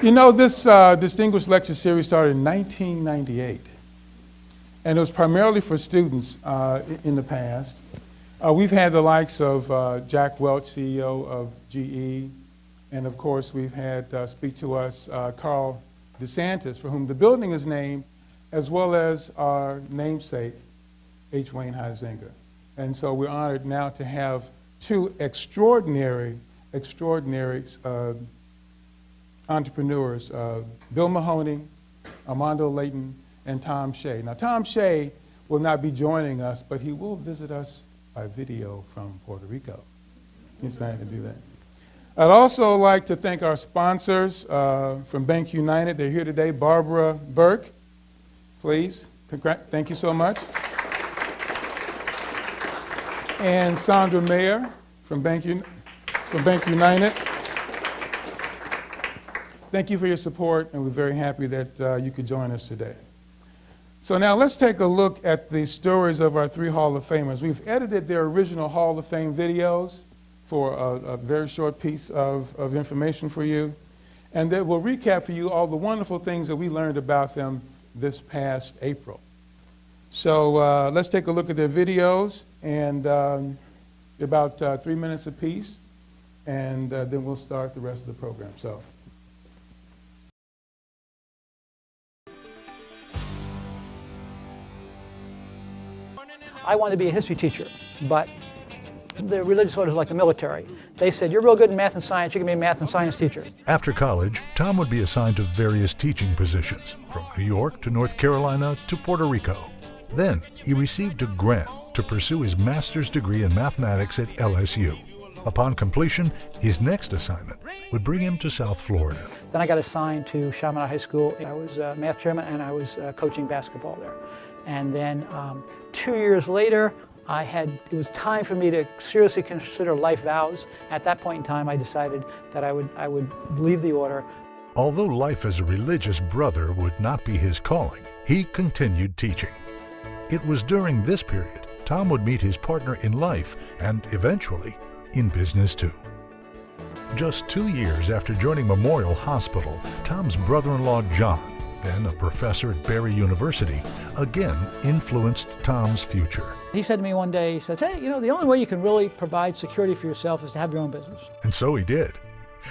You know, this distinguished lecture series started in 1998, and it was primarily for students in the past. We've had the likes of Jack Welch, CEO of GE, and of course we've had speak to us Carl DeSantis, for whom the building is named, as well as our namesake, H. Wayne Huizenga. And so we're honored now to have two extraordinary entrepreneurs, Bill Mahoney, Armando Leighton, and Tom Shea. Now, Tom Shea will not be joining us, but he will visit us by video from Puerto Rico. He's excited to do that. I'd also like to thank our sponsors from Bank United. They're here today. Barbara Burke, please. Thank you so much. And Sandra Mayer from Bank United. Thank you for your support, and we're very happy that you could join us today. So now let's take a look at the stories of our three Hall of Famers. We've edited their original Hall of Fame videos for a very short piece of information for you, and that will recap for you all the wonderful things that we learned about them this past April. So let's take a look at their videos, and they're about 3 minutes apiece, and then we'll start the rest of the program. So. I wanted to be a history teacher, but the religious orders, like the military, they said, you're real good in math and science, you can be a math and science teacher. After college, Tom would be assigned to various teaching positions, from New York to North Carolina to Puerto Rico. Then he received a grant to pursue his master's degree in mathematics at LSU. Upon completion, his next assignment would bring him to South Florida. Then I got assigned to Chaminade High School. I was math chairman, and I was coaching basketball there. And then 2 years later, it was time for me to seriously consider life vows. At that point in time, I decided that I would leave the order. Although life as a religious brother would not be his calling, he continued teaching. It was during this period Tom would meet his partner in life and eventually in business too. Just 2 years after joining Memorial Hospital, Tom's brother-in-law John, then a professor at Barry University, again influenced Tom's future. He said to me one day, he said, hey, you know, the only way you can really provide security for yourself is to have your own business. And so he did.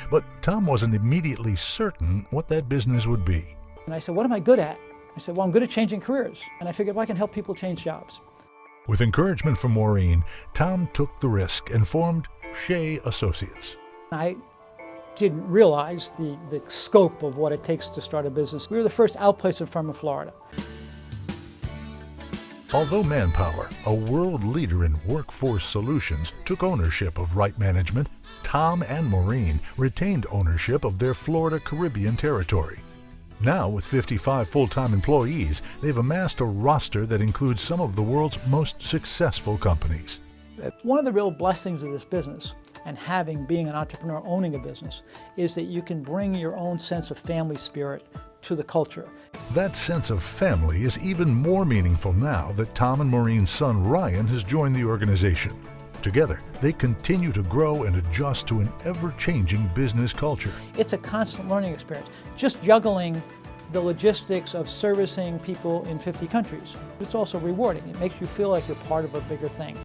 But Tom wasn't immediately certain what that business would be. And I said, what am I good at? I said, well, I'm good at changing careers. And I figured, well, I can help people change jobs. With encouragement from Maureen, Tom took the risk and formed Shea Associates. I didn't realize the scope of what it takes to start a business. We were the first outplacement firm in Florida. Although Manpower, a world leader in workforce solutions, took ownership of Right Management, Tom and Maureen retained ownership of their Florida Caribbean territory. Now, with 55 full-time employees, they've amassed a roster that includes some of the world's most successful companies. One of the real blessings of this business, and being an entrepreneur owning a business, is that you can bring your own sense of family spirit to the culture. That sense of family is even more meaningful now that Tom and Maureen's son Ryan has joined the organization. Together, they continue to grow and adjust to an ever-changing business culture. It's a constant learning experience. Just juggling the logistics of servicing people in 50 countries. It's also rewarding. It makes you feel like you're part of a bigger thing.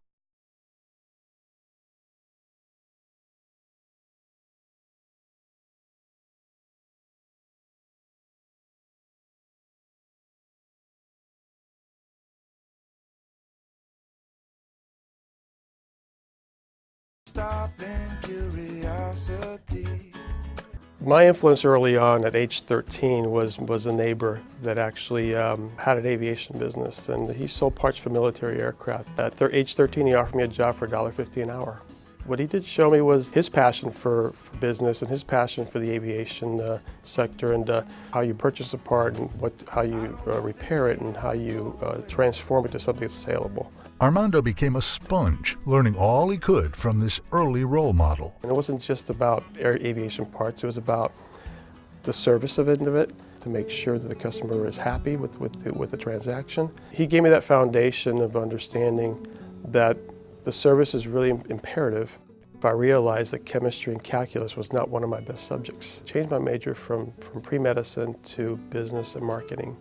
My influence early on at age 13 was a neighbor that actually had an aviation business, and he sold parts for military aircraft. At age 13, he offered me a job for $1.50 an hour. What he did show me was his passion for business and his passion for the aviation sector, and how you purchase a part and how you repair it and how you transform it to something that's saleable. Armando became a sponge, learning all he could from this early role model. And it wasn't just about aviation parts, it was about the service of it, to make sure that the customer is happy with the transaction. He gave me that foundation of understanding that the service is really imperative. If I realized that chemistry and calculus was not one of my best subjects. Changed my major from pre-medicine to business and marketing.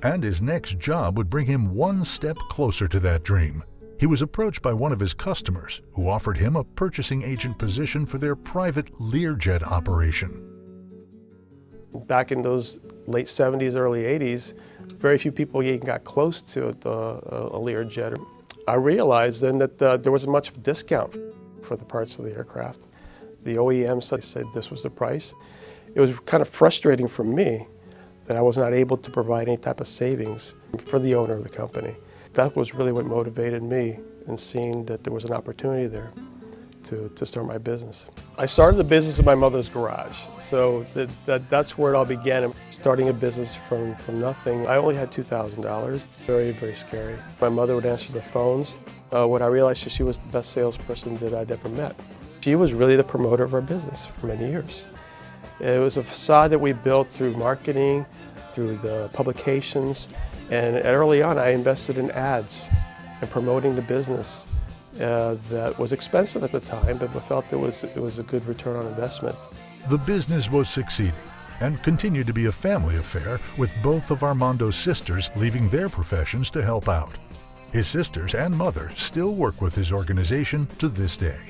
And his next job would bring him one step closer to that dream. He was approached by one of his customers who offered him a purchasing agent position for their private Learjet operation. Back in those late 70s, early 80s, very few people even got close to a Learjet. I realized then that there wasn't much of a discount for the parts of the aircraft. The OEMs said this was the price. It was kind of frustrating for me that I was not able to provide any type of savings for the owner of the company. That was really what motivated me in seeing that there was an opportunity there to start my business. I started the business in my mother's garage, so that's where it all began. Starting a business from nothing. I only had $2,000. Very, very scary. My mother would answer the phones. When I realized she was the best salesperson that I'd ever met. She was really the promoter of our business for many years. It was a facade that we built through marketing, through the publications, and early on I invested in ads and promoting the business. That was expensive at the time, but I felt it was a good return on investment. The business was succeeding and continued to be a family affair, with both of Armando's sisters leaving their professions to help out. His sisters and mother still work with his organization to this day.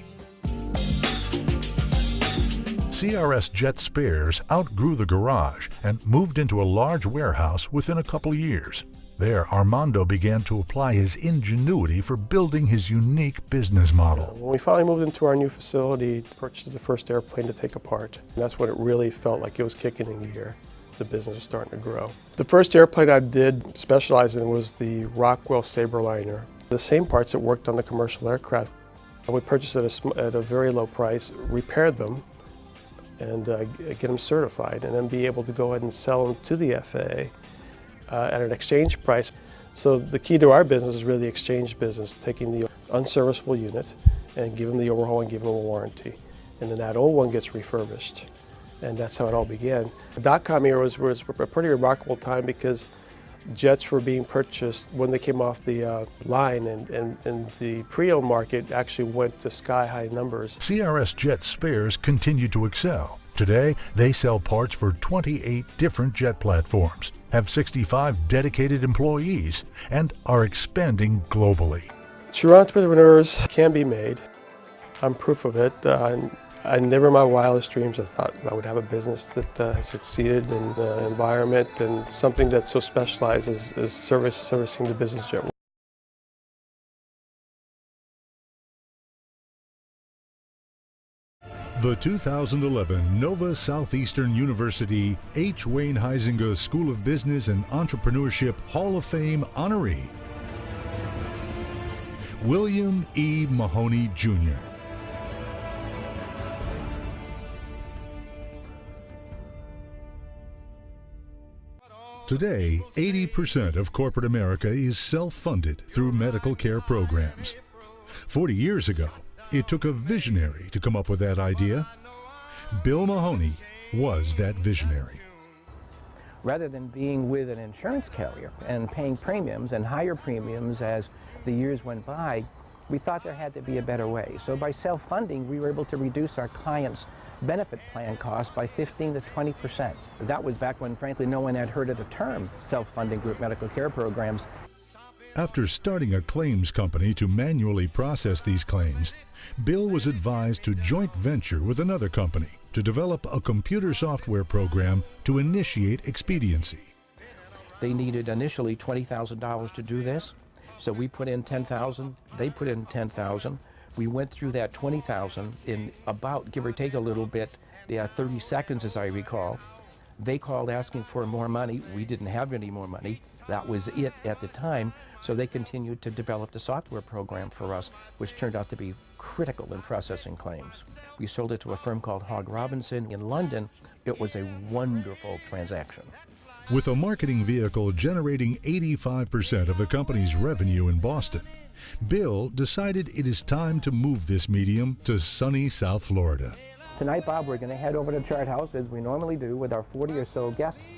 CRS Jet Spares outgrew the garage and moved into a large warehouse within a couple years. There, Armando began to apply his ingenuity for building his unique business model. When we finally moved into our new facility, purchased the first airplane to take apart. And that's when it really felt like it was kicking in gear. The business was starting to grow. The first airplane I did specialize in was the Rockwell Sabreliner. The same parts that worked on the commercial aircraft. We purchased it at a very low price, repaired them, and get them certified, and then be able to go ahead and sell them to the FAA. At an exchange price. So the key to our business is really the exchange business, taking the unserviceable unit and give them the overhaul and give them a warranty. And then that old one gets refurbished. And that's how it all began. The dot-com era was a pretty remarkable time because jets were being purchased when they came off the line, and the pre-owned market actually went to sky-high numbers. CRS Jet Spares continue to excel. Today, they sell parts for 28 different jet platforms, have 65 dedicated employees, and are expanding globally. True entrepreneurs can be made. I'm proof of it. I never in my wildest dreams I thought I would have a business that succeeded in the environment and something that's so specialized as servicing the business jet. The 2011 Nova Southeastern University H. Wayne Huizinga School of Business and Entrepreneurship Hall of Fame honoree, William E. Mahoney Jr. Today, 80% of corporate America is self-funded through medical care programs. 40 years ago, it took a visionary to come up with that idea. Bill Mahoney was that visionary. Rather than being with an insurance carrier and paying premiums and higher premiums as the years went by, we thought there had to be a better way. So by self-funding, we were able to reduce our clients' benefit plan costs by 15 to 20%. That was back when, frankly, no one had heard of the term self-funding group medical care programs. After starting a claims company to manually process these claims, Bill was advised to joint venture with another company to develop a computer software program to initiate expediency. They needed initially $20,000 to do this, so we put in $10,000, they put in $10,000. We went through that $20,000 in about, give or take a little bit, 30 seconds as I recall. They called asking for more money. We didn't have any more money. That was it at the time. So they continued to develop the software program for us, which turned out to be critical in processing claims. We sold it to a firm called Hogg Robinson in London. It was a wonderful transaction. With a marketing vehicle generating 85% of the company's revenue in Boston, Bill decided it is time to move this medium to sunny South Florida. Tonight, Bob, we're going to head over to Chart House as we normally do with our 40 or so guests.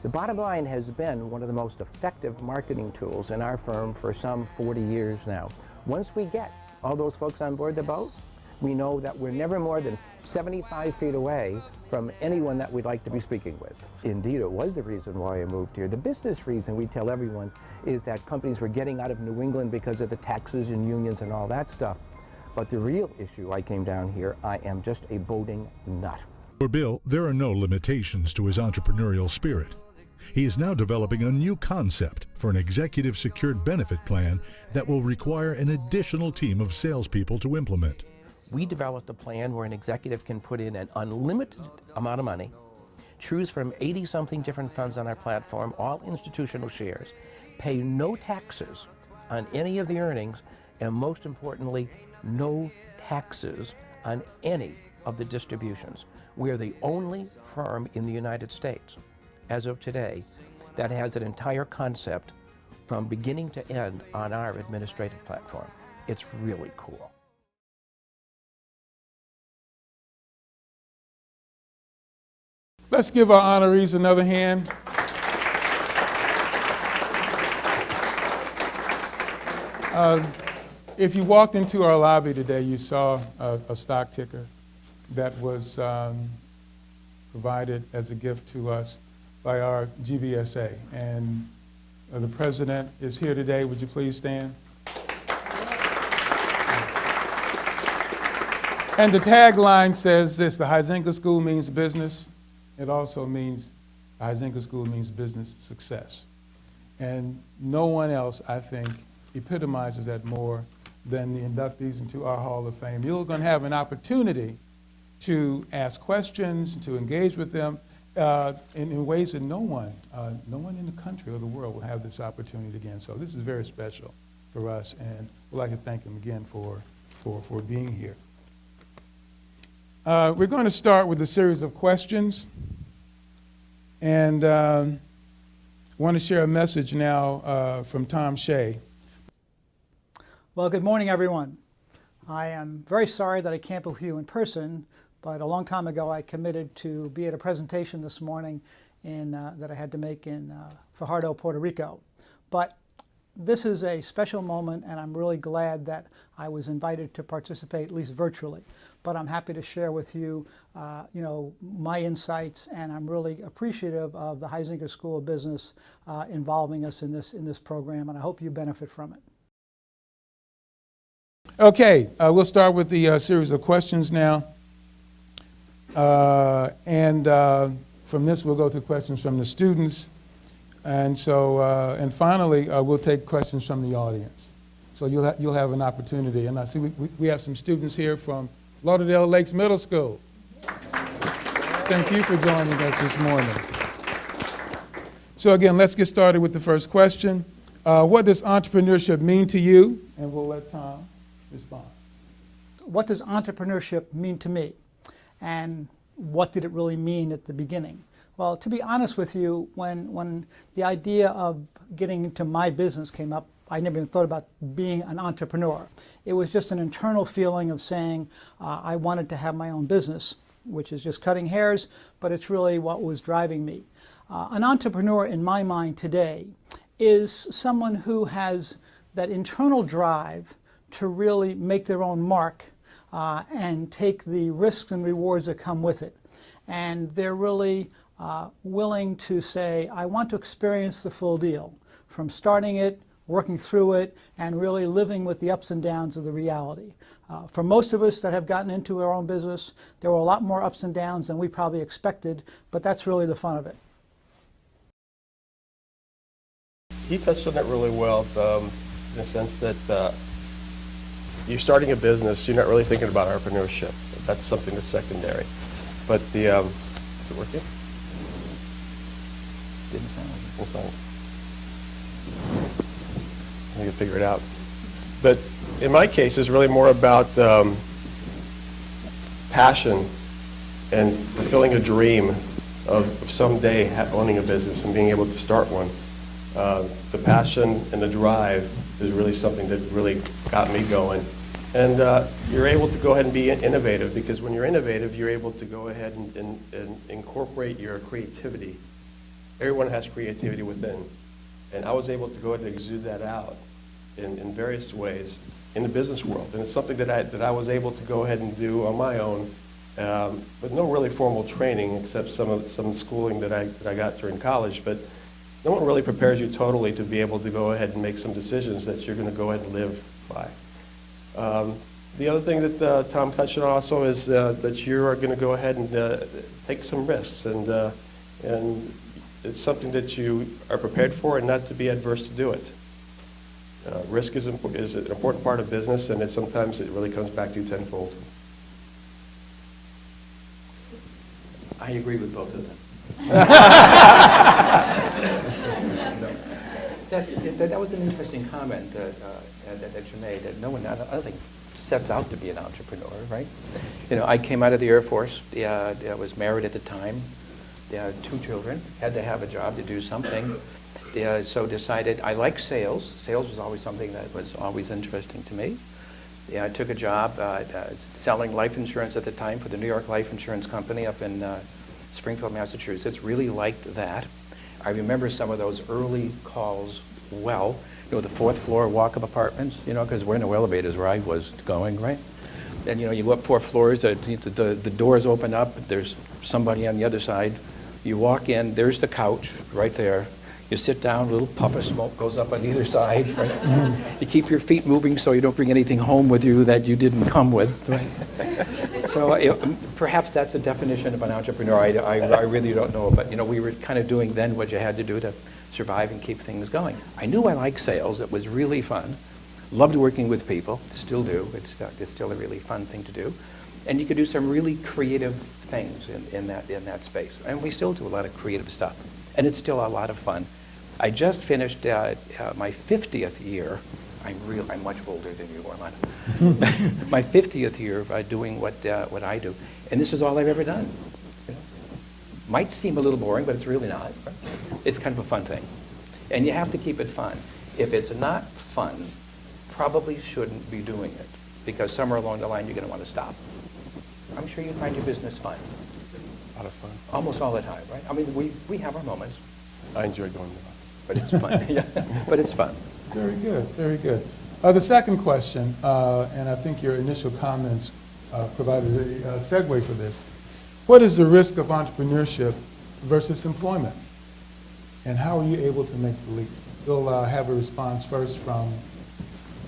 The bottom line has been one of the most effective marketing tools in our firm for some 40 years now. Once we get all those folks on board the boat, we know that we're never more than 75 feet away from anyone that we'd like to be speaking with. Indeed, it was the reason why I moved here. The business reason we tell everyone is that companies were getting out of New England because of the taxes and unions and all that stuff. But the real issue I came down here, I am just a boating nut. For Bill, there are no limitations to his entrepreneurial spirit. He is now developing a new concept for an executive secured benefit plan that will require an additional team of salespeople to implement. We developed a plan where an executive can put in an unlimited amount of money, choose from 80-something different funds on our platform, all institutional shares, pay no taxes on any of the earnings, and most importantly, no taxes on any of the distributions. We're the only firm in the United States, as of today, that has an entire concept from beginning to end on our administrative platform. It's really cool. Let's give our honorees another hand. If you walked into our lobby today, you saw a stock ticker that was provided as a gift to us by our GBSA. And the president is here today. Would you please stand? And the tagline says this: the Huizenga School means business. It also means, the Huizenga School means business success. And no one else, I think, epitomizes that more than the inductees into our Hall of Fame. You're going to have an opportunity to ask questions, to engage with them in ways that no one in the country or the world will have this opportunity again. So this is very special for us, and we'd like to thank them again for being here. We're going to start with a series of questions, and want to share a message now from Tom Shea. Well, good morning, everyone. I am very sorry that I can't be with you in person, but a long time ago I committed to be at a presentation this morning that I had to make in Fajardo, Puerto Rico. But this is a special moment, and I'm really glad that I was invited to participate, at least virtually. But I'm happy to share with you, my insights, and I'm really appreciative of the Huizenga School of Business involving us in this program, and I hope you benefit from it. Okay, we'll start with the series of questions now. And from this, we'll go to questions from the students. And so, and finally, we'll take questions from the audience. So you'll have an opportunity. And I see we have some students here from Lauderdale Lakes Middle School. Thank you for joining us this morning. So again, let's get started with the first question. What does entrepreneurship mean to you? And we'll let Tom respond. What does entrepreneurship mean to me? And what did it really mean at the beginning? Well, to be honest with you, when the idea of getting into my business came up, I never even thought about being an entrepreneur. It was just an internal feeling of saying I wanted to have my own business, which is just cutting hairs, but it's really what was driving me. An entrepreneur, in my mind today, is someone who has that internal drive to really make their own mark and take the risks and rewards that come with it. And they're really willing to say, I want to experience the full deal, from starting it, working through it, and really living with the ups and downs of the reality. For most of us that have gotten into our own business, there were a lot more ups and downs than we probably expected, but that's really the fun of it. He touched on it really well, in the sense that you're starting a business, you're not really thinking about entrepreneurship. That's something that's secondary. But the, is it working? Didn't sound like it. I can figure it out. But in my case, it's really more about passion and fulfilling a dream of someday owning a business and being able to start one. The passion and the drive is really something that really got me going. And you're able to go ahead and be innovative, because when you're innovative, you're able to go ahead and incorporate your creativity. Everyone has creativity within. And I was able to go ahead and exude that out in various ways in the business world. And it's something that I was able to go ahead and do on my own, with no really formal training except some schooling that I got during college. But no one really prepares you totally to be able to go ahead and make some decisions that you're going to go ahead and live by. The other thing that Tom touched on also is that you are going to go ahead and take some risks, and it's something that you are prepared for and not to be adverse to do it. Risk is an important part of business, and sometimes it really comes back to you tenfold. I agree with both of them. That was an interesting comment that you made, that no one, I don't think, sets out to be an entrepreneur, right? You know, I came out of the Air Force. I was married at the time. 2 children, had to have a job to do something. So decided, I like sales. Sales was always something that was always interesting to me. I took a job selling life insurance at the time for the New York Life Insurance Company up in Springfield, Massachusetts. Really liked that. I remember some of those early calls well. You know, the 4th floor walk-up apartments, you know, because we're in no elevators where I was going, right? And, you know, you go up 4 floors, the doors open up, there's somebody on the other side. You walk in, there's the couch right there. You sit down, a little puff of smoke goes up on either side. Right? You keep your feet moving so you don't bring anything home with you that you didn't come with. Right? So perhaps that's a definition of an entrepreneur. I really don't know, but you know, we were kind of doing then what you had to do to survive and keep things going. I knew I liked sales. It was really fun. Loved working with people. Still do. It's still a really fun thing to do. And you could do some really creative things in that space. And we still do a lot of creative stuff. And it's still a lot of fun. I just finished my 50th year. I'm much older than you, Armando. My 50th year of doing what I do. And this is all I've ever done. You know? Might seem a little boring, but it's really not. Right? It's kind of a fun thing. And you have to keep it fun. If it's not fun, probably shouldn't be doing it, because somewhere along the line you're going to want to stop. I'm sure you find your business fun. A lot of fun. Almost all the time, right? I mean, we have our moments. I enjoy going to the office. But it's fun. Yeah, but it's fun. Very good, very good. The second question, and I think your initial comments provided a segue for this. What is the risk of entrepreneurship versus employment? And how are you able to make the leap? We'll have a response first from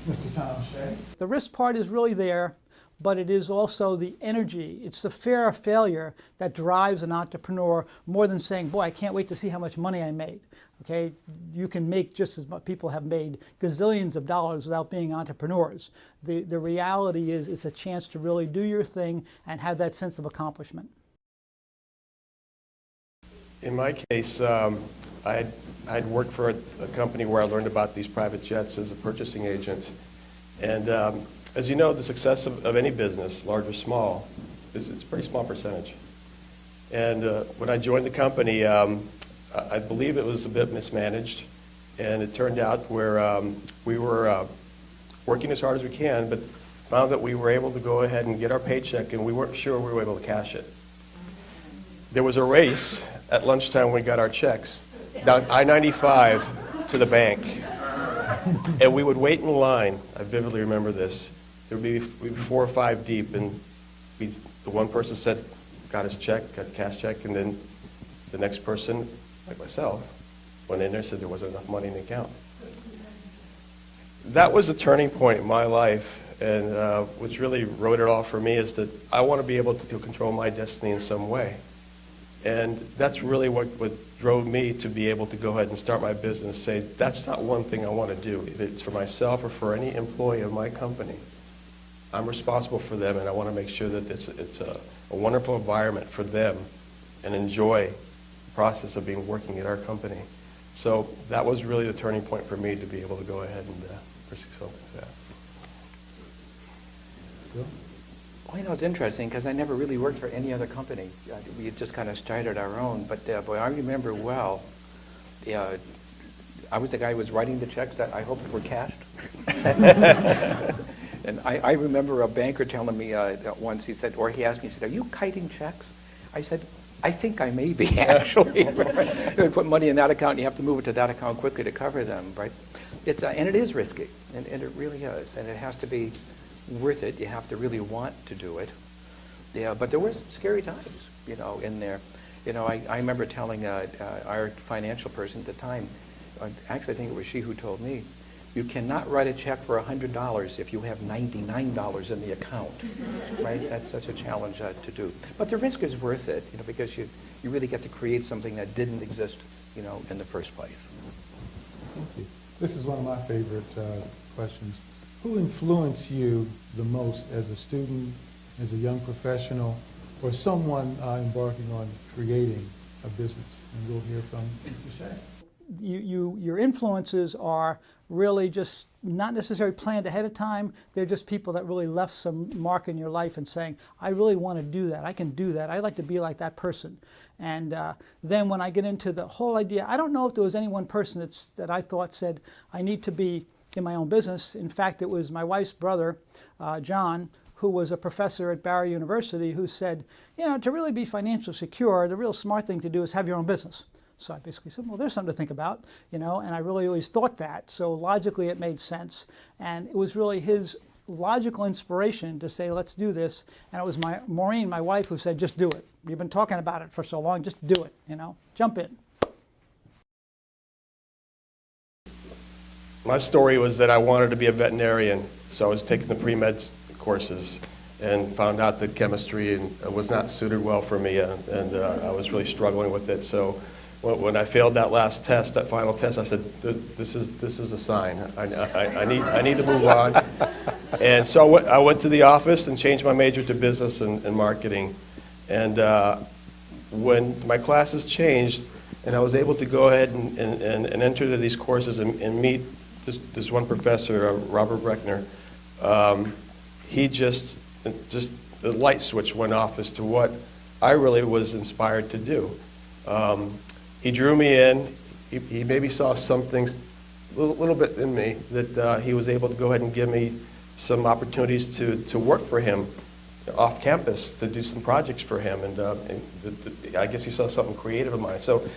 Mr. Tom Shea. The risk part is really there, but it is also the energy. It's the fear of failure that drives an entrepreneur more than saying, boy, I can't wait to see how much money I made. Okay, you can make just as much. People have made gazillions of dollars without being entrepreneurs. The reality is it's a chance to really do your thing and have that sense of accomplishment. In my case, I'd worked for a company where I learned about these private jets as a purchasing agent. And as you know, the success of any business, large or small, it's a pretty small percentage. And when I joined the company, I believe it was a bit mismanaged. And it turned out where we were working as hard as we can, but found that we were able to go ahead and get our paycheck, and we weren't sure we were able to cash it. There was a race at lunchtime when we got our checks down I-95 to the bank. And we would wait in line. I vividly remember this. There would be 4 or 5 deep, and the one person said, got his check, got a cash check, and then the next person, like myself, went in there and said there wasn't enough money in the account. That was a turning point in my life, and which really wrote it off for me is that I want to be able to control my destiny in some way. And that's really what drove me to be able to go ahead and start my business, say, that's not one thing I want to do. If it's for myself or for any employee of my company, I'm responsible for them, and I want to make sure that it's a wonderful environment for them and enjoy the process of working at our company. So that was really the turning point for me to be able to go ahead and pursue something like that. Well, you know, it's interesting because I never really worked for any other company. We had just kind of started our own. But boy, I remember well, I was the guy who was writing the checks that I hoped were cashed. And I remember a banker telling me once, he said, or he asked me, he said, are you kiting checks? I said, I think I may be, actually. You put money in that account, and you have to move it to that account quickly to cover them, right? And it is risky, and it really is, and it has to be worth it. You have to really want to do it. Yeah, but there were some scary times, in there. I remember telling our financial person at the time, actually I think it was she who told me, you cannot write a check for $100 if you have $99 in the account, right? That's such a challenge to do. But the risk is worth it, because you really get to create something that didn't exist, in the first place. Thank you. This is one of my favorite questions. Who influenced you the most as a student, as a young professional, or someone embarking on creating a business? And we'll hear from Mr. Shea. Your influences are really just not necessarily planned ahead of time. They're just people that really left some mark in your life and saying, I really want to do that. I can do that. I'd like to be like that person. And then when I get into the whole idea, I don't know if there was any one person that I thought said, I need to be in my own business. In fact, it was my wife's brother, John, who was a professor at Barry University, who said, to really be financially secure, the real smart thing to do is have your own business. So I basically said, well, there's something to think about, and I really always thought that. So logically it made sense. And it was really his logical inspiration to say, let's do this. And it was Maureen, my wife, who said, just do it. You've been talking about it for so long, just do it, jump in. My story was that I wanted to be a veterinarian, so I was taking the pre-med courses and found out that chemistry was not suited well for me, and I was really struggling with it. So when I failed that last test, that final test, I said, "This is a sign. I need to move on." And so I went to the office and changed my major to business and marketing. And when my classes changed, and I was able to go ahead and enter into these courses and meet this one professor, Robert Breckner, he just the light switch went off as to what I really was inspired to do. He drew me in. He maybe saw some things, a little bit in me, that he was able to go ahead and give me some opportunities to work for him off campus, to do some projects for him. And I guess he saw something creative in mine. So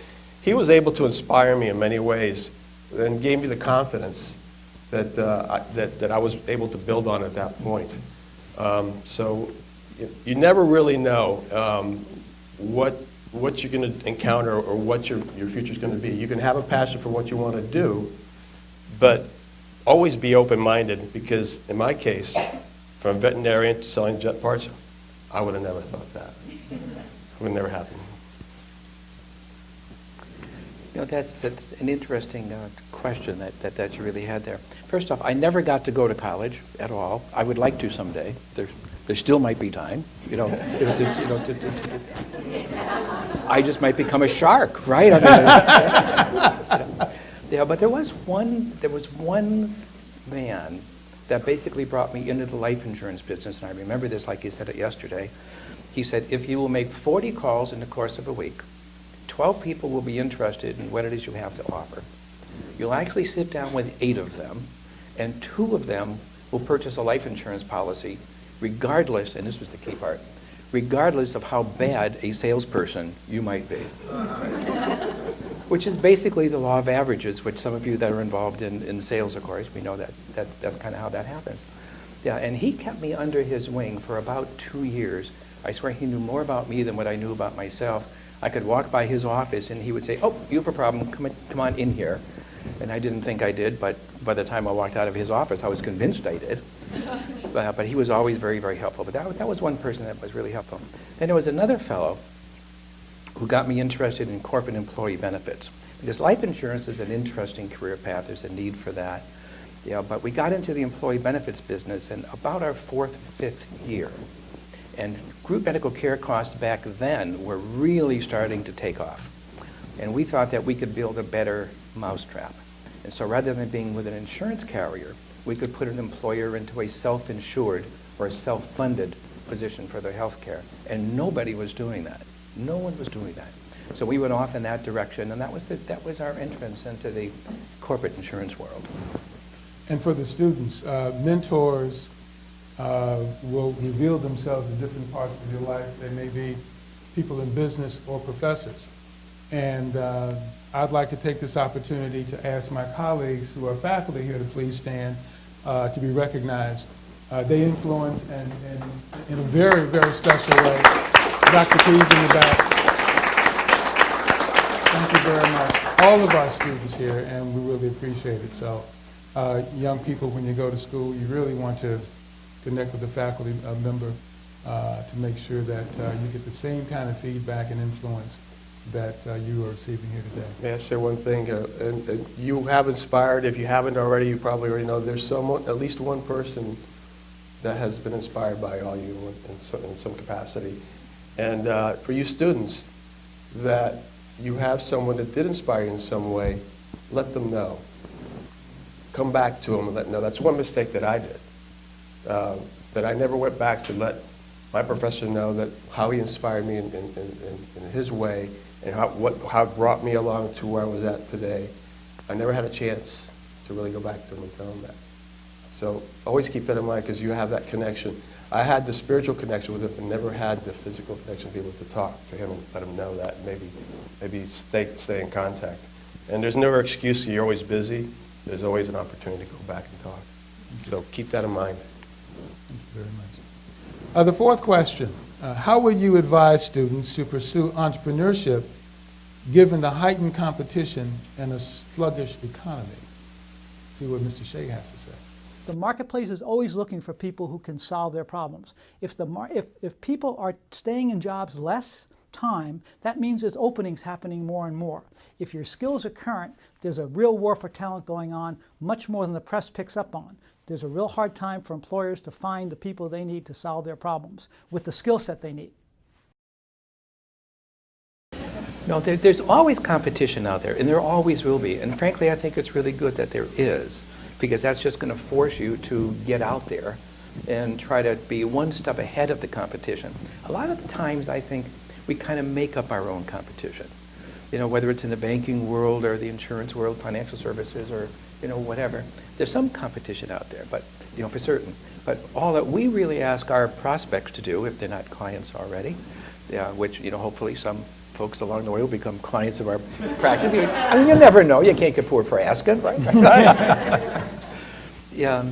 he was able to inspire me in many ways and gave me the confidence that I was able to build on at that point. So you never really know what you're going to encounter or what your future is going to be. You can have a passion for what you want to do, but always be open-minded, because in my case, from a veterinarian to selling jet parts, I would have never thought that. It would have never happened. That's an interesting question that you really had there. First off, I never got to go to college at all. I would like to someday. There still might be time, I just might become a shark, right? But there was one man that basically brought me into the life insurance business, and I remember this like you said it yesterday. He said, if you will make 40 calls in the course of a week, 12 people will be interested in what it is you have to offer. You'll actually sit down with 8 of them, and 2 of them will purchase a life insurance policy regardless, and this was the key part, regardless of how bad a salesperson you might be. Which is basically the law of averages, which some of you that are involved in sales, of course, we know that's kind of how that happens. Yeah, and he kept me under his wing for about 2 years. I swear he knew more about me than what I knew about myself. I could walk by his office and he would say, oh, you have a problem, come on in here. And I didn't think I did, but by the time I walked out of his office, I was convinced I did. But he was always very, very helpful. But that was one person that was really helpful. Then there was another fellow who got me interested in corporate employee benefits. Because life insurance is an interesting career path. There's a need for that. Yeah, but we got into the employee benefits business in about our 4th, 5th year. And group medical care costs back then were really starting to take off. And we thought that we could build a better mousetrap. And so rather than being with an insurance carrier, we could put an employer into a self-insured or a self-funded position for their health care. And nobody was doing that. No one was doing that. So we went off in that direction, and that was our entrance into the corporate insurance world. And for the students, mentors will reveal themselves in different parts of your life. They may be people in business or professors. And I'd like to take this opportunity to ask my colleagues who are faculty here to please stand to be recognized. They influence and in a very, very special way. Dr. Keys in the back. Thank you very much. All of our students here, and we really appreciate it. So young people, when you go to school, you really want to connect with a faculty member to make sure that you get the same kind of feedback and influence that you are receiving here today. May I say one thing? And you have inspired, if you haven't already, you probably already know, there's someone, at least one person that has been inspired by all you in some capacity. And for you students, that you have someone that did inspire you in some way, let them know. Come back to them and let them know. That's one mistake that I did. That I never went back to let my professor know that how he inspired me in his way and how it brought me along to where I was at today. I never had a chance to really go back to him and tell him that. So always keep that in mind because you have that connection. I had the spiritual connection with him and never had the physical connection to be able to talk to him and let him know that, maybe stay in contact. And there's never excuse, you're always busy. There's always an opportunity to go back and talk. So keep that in mind. Thank you very much. The fourth question, how would you advise students to pursue entrepreneurship given the heightened competition and a sluggish economy? See what Mr. Shea has to say. The marketplace is always looking for people who can solve their problems. If people are staying in jobs less time, that means there's openings happening more and more. If your skills are current, there's a real war for talent going on, much more than the press picks up on. There's a real hard time for employers to find the people they need to solve their problems with the skill set they need. No, there's always competition out there, and there always will be. And frankly, I think it's really good that there is, because that's just going to force you to get out there and try to be one step ahead of the competition. A lot of the times, I think, we kind of make up our own competition. You know, whether it's in the banking world or the insurance world, financial services, or, you know, whatever. There's some competition out there, but, you know, for certain. But all that we really ask our prospects to do, if they're not clients already, which, you know, hopefully some folks along the way will become clients of our practice. I mean, you never know. You can't get poor for asking, right? Yeah,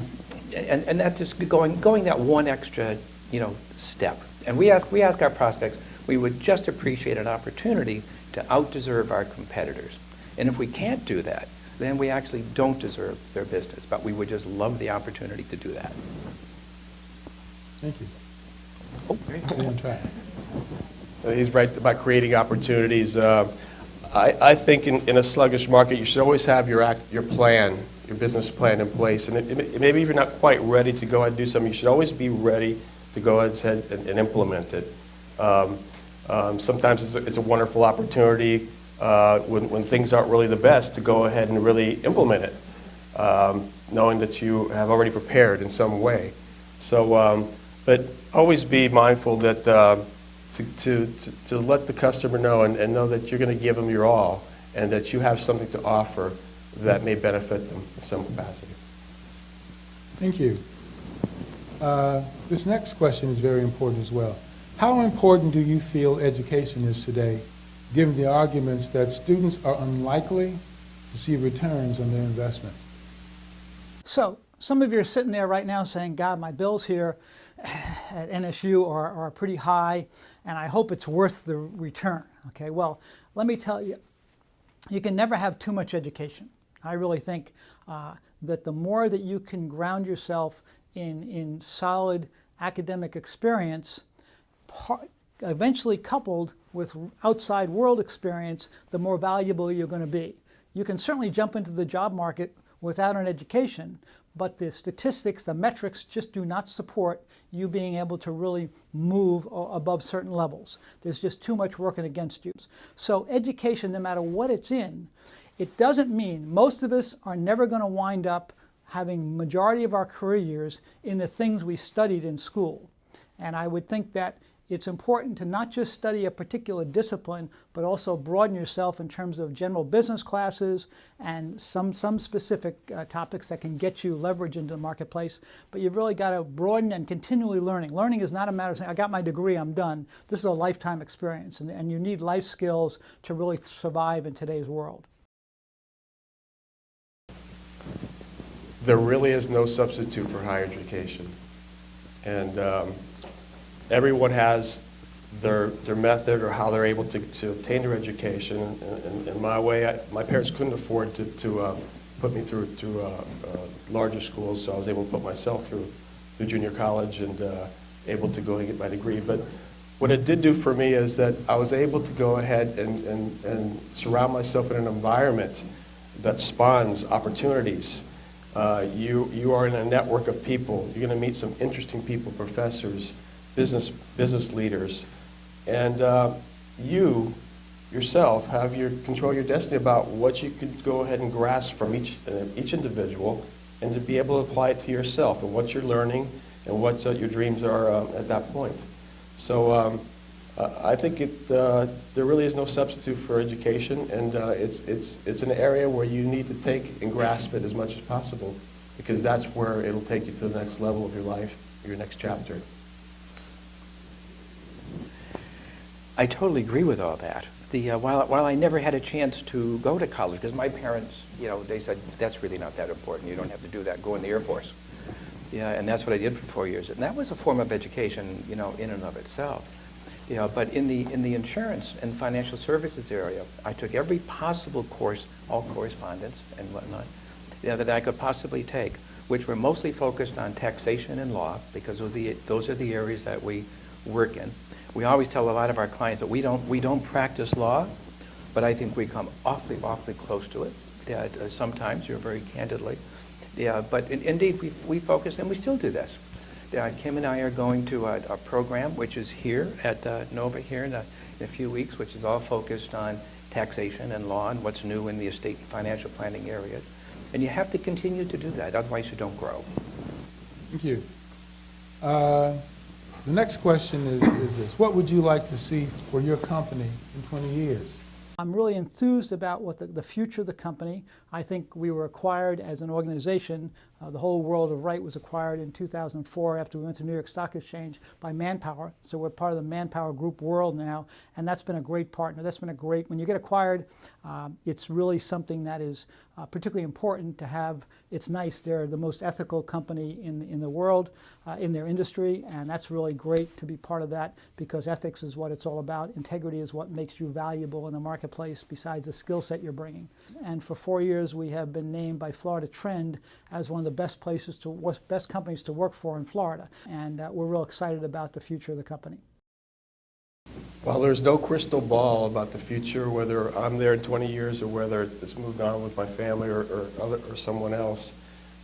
and that's just going that one extra, you know, step. And we ask our prospects, we would just appreciate an opportunity to outdeserve our competitors. And if we can't do that, then we actually don't deserve their business. But we would just love the opportunity to do that. Thank you. Oh, great. He's right about creating opportunities. I think in a sluggish market, you should always have your plan, your business plan in place. And maybe if you're not quite ready to go ahead and do something, you should always be ready to go ahead and implement it. Sometimes it's a wonderful opportunity when things aren't really the best to go ahead and really implement it, knowing that you have already prepared in some way. So, but always be mindful that to let the customer know and know that you're going to give them your all and that you have something to offer that may benefit them in some capacity. Thank you. This next question is very important as well. How important do you feel education is today, given the arguments that students are unlikely to see returns on their investment? So, some of you are sitting there right now saying, God, my bills here at NSU are pretty high, and I hope it's worth the return. Okay, well, let me tell you, you can never have too much education. I really think that the more that you can ground yourself in solid academic experience, eventually coupled with outside world experience, the more valuable you're going to be. You can certainly jump into the job market without an education, but the statistics, the metrics just do not support you being able to really move above certain levels. There's just too much working against you. So education, no matter what it's in, it doesn't mean most of us are never going to wind up having majority of our career years in the things we studied in school. And I would think that it's important to not just study a particular discipline, but also broaden yourself in terms of general business classes and some specific topics that can get you leverage into the marketplace. But you've really got to broaden and continually learning. Learning is not a matter of saying, I got my degree, I'm done. This is a lifetime experience, and you need life skills to really survive in today's world. There really is no substitute for higher education. And everyone has their method or how they're able to obtain their education. And in my way, my parents couldn't afford to put me through larger schools, so I was able to put myself through junior college and able to go and get my degree. But what it did do for me is that I was able to go ahead and surround myself in an environment that spawns opportunities. You are in a network of people. You're going to meet some interesting people, professors, business leaders, and you yourself control your destiny about what you could go ahead and grasp from each individual, and to be able to apply it to yourself and what you're learning and what your dreams are at that point. So I think there really is no substitute for education, and it's an area where you need to take and grasp it as much as possible, because that's where it'll take you to the next level of your life, your next chapter. I totally agree with all that. While I never had a chance to go to college, because my parents, they said, that's really not that important. You don't have to do that. Go in the Air Force. Yeah, and that's what I did for 4 years. And that was a form of education, in and of itself. But in the insurance and financial services area, I took every possible course, all correspondence and whatnot, that I could possibly take, which were mostly focused on taxation and law, because those are the areas that we work in. We always tell a lot of our clients that we don't practice law, but I think we come awfully close to it. Sometimes, very candidly. But indeed, we focus, and we still do this. Kim and I are going to a program which is here at Nova here in a few weeks, which is all focused on taxation and law and what's new in the estate and financial planning areas. And you have to continue to do that, otherwise you don't grow. Thank you. The next question is this. What would you like to see for your company in 20 years? I'm really enthused about what the future of the company. I think we were acquired as an organization. The whole world of Wright was acquired in 2004 after we went to New York Stock Exchange by Manpower. So we're part of the Manpower Group world now, and that's been a great partner. That's been a great, when you get acquired, it's really something that is particularly important to have. It's nice. They're the most ethical company in the world, in their industry, and that's really great to be part of that, because ethics is what it's all about. Integrity is what makes you valuable in the marketplace besides the skill set you're bringing. And for 4 years, we have been named by Florida Trend as one of the best companies to work for in Florida. And we're real excited about the future of the company. Well, there's no crystal ball about the future, whether I'm there in 20 years or whether it's moved on with my family or someone else.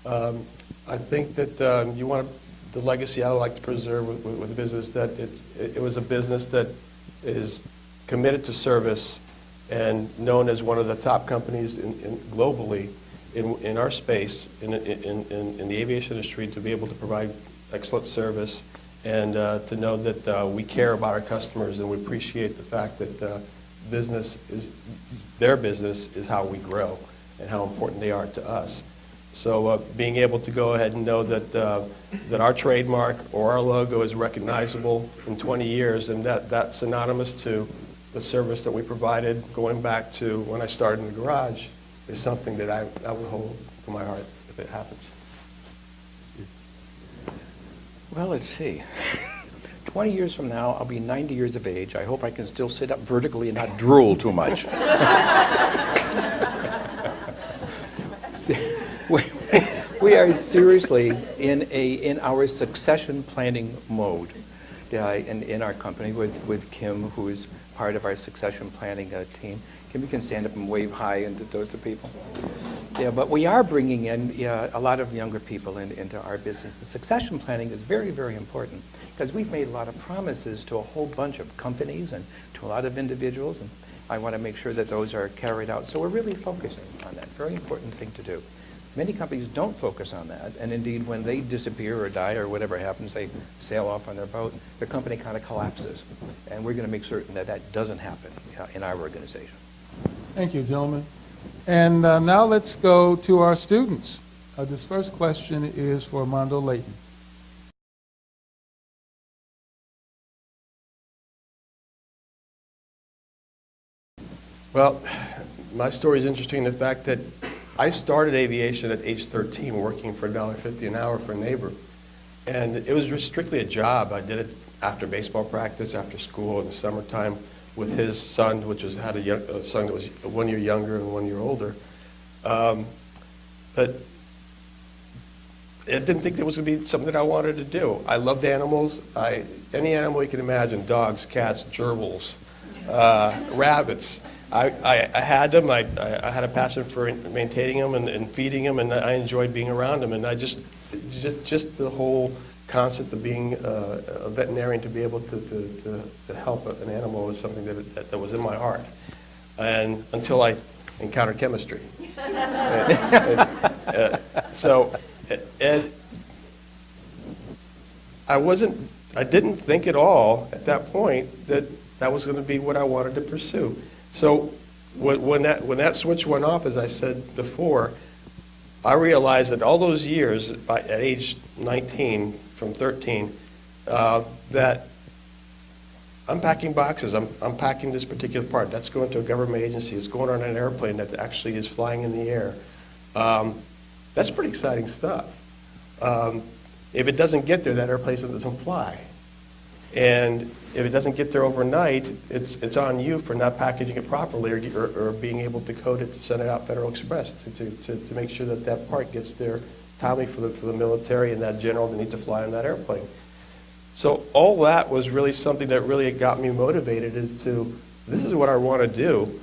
I think that the legacy I would like to preserve with the business, that it was a business that is committed to service and known as one of the top companies globally in our space, in the aviation industry, to be able to provide excellent service, and to know that we care about our customers, and we appreciate the fact that their business is how we grow and how important they are to us. So being able to go ahead and know that our trademark or our logo is recognizable in 20 years, and that's synonymous to the service that we provided going back to when I started in the garage, is something that I would hold to my heart if it happens. Well, let's see. 20 years from now, I'll be 90 years of age. I hope I can still sit up vertically and not drool too much. We are seriously in our succession planning mode in our company with Kim, who is part of our succession planning team. Kim, you can stand up and wave hi into those two people. Yeah, but we are bringing in a lot of younger people into our business. The succession planning is very, very important, because we've made a lot of promises to a whole bunch of companies and to a lot of individuals, and I want to make sure that those are carried out. So we're really focusing on that. Very important thing to do. Many companies don't focus on that, and indeed, when they disappear or die or whatever happens, they sail off on their boat, their company kind of collapses. And we're going to make certain that that doesn't happen in our organization. Thank you, gentlemen. And now let's go to our students. This first question is for Armando Leighton. Well, my story is interesting in the fact that I started aviation at age 13, working for $1.50 an hour for a neighbor. And it was just strictly a job. I did it after baseball practice, after school, in the summertime with his son, which had a son that was 1 year younger and 1 year older. But I didn't think it was going to be something that I wanted to do. I loved animals. Any animal you can imagine, dogs, cats, gerbils, rabbits. I had them. I had a passion for maintaining them and feeding them, and I enjoyed being around them. And I just the whole concept of being a veterinarian, to be able to help an animal, was something that was in my heart. And until I encountered chemistry. And I didn't think at all at that point that was going to be what I wanted to pursue. So when that switch went off, as I said before, I realized that all those years, at age 19, from 13, that I'm packing boxes. I'm packing this particular part. That's going to a government agency. It's going on an airplane that actually is flying in the air. That's pretty exciting stuff. If it doesn't get there, that airplane doesn't fly. And if it doesn't get there overnight, it's on you for not packaging it properly or being able to code it to send it out Federal Express to make sure that part gets there timely for the military and that general that needs to fly on that airplane. So all that was really something that really got me motivated, this is what I want to do.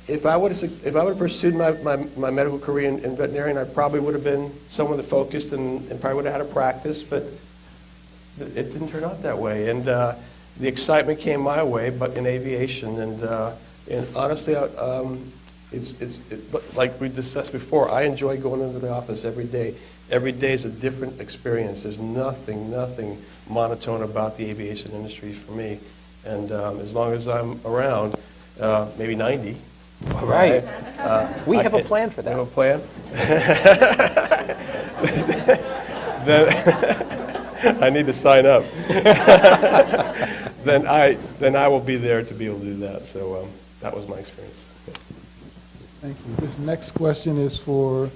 If I would have pursued my medical career in veterinarian, I probably would have been someone that focused and probably would have had a practice, but it didn't turn out that way. And the excitement came my way, but in aviation. And honestly, like we discussed before, I enjoy going into the office every day. Every day is a different experience. There's nothing monotone about the aviation industry for me. And as long as I'm around, maybe 90. All right. We have a plan for that. We have a plan? Then I need to sign up. Then I will be there to be able to do that. So that was my experience. Thank you. This next question is for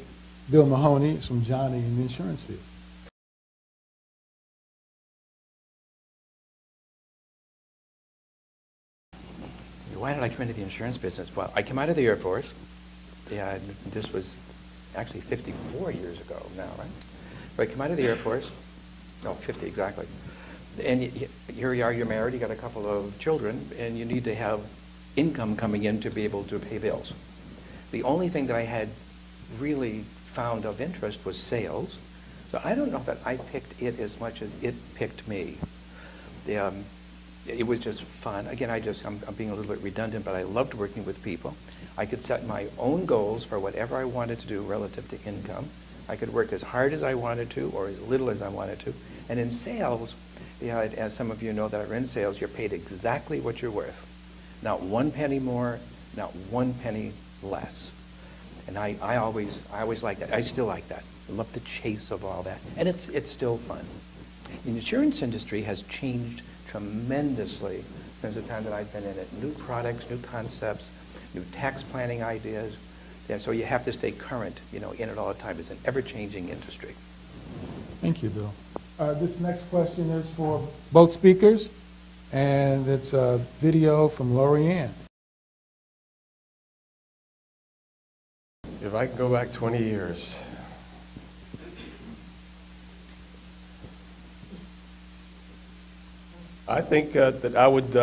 Bill Mahoney. It's from Johnny in the insurance field. Why did I come into the insurance business? Well, I came out of the Air Force. Yeah, this was actually 54 years ago now, right? So I came out of the Air Force. No, 50 exactly. And here you are, you're married, you got a couple of children, and you need to have income coming in to be able to pay bills. The only thing that I had really found of interest was sales. So I don't know that I picked it as much as it picked me. It was just fun. Again, I'm being a little bit redundant, but I loved working with people. I could set my own goals for whatever I wanted to do relative to income. I could work as hard as I wanted to or as little as I wanted to. And in sales, as some of you know that are in sales, you're paid exactly what you're worth. Not 1 penny more, not 1 penny less. And I always liked that. I still like that. I love the chase of all that. And it's still fun. The insurance industry has changed tremendously since the time that I've been in it. New products, new concepts, new tax planning ideas. Yeah, so you have to stay current, in it all the time. It's an ever-changing industry. Thank you, Bill. This next question is for both speakers, and it's a video from Lorianne. If I could go back 20 years, I think that I would,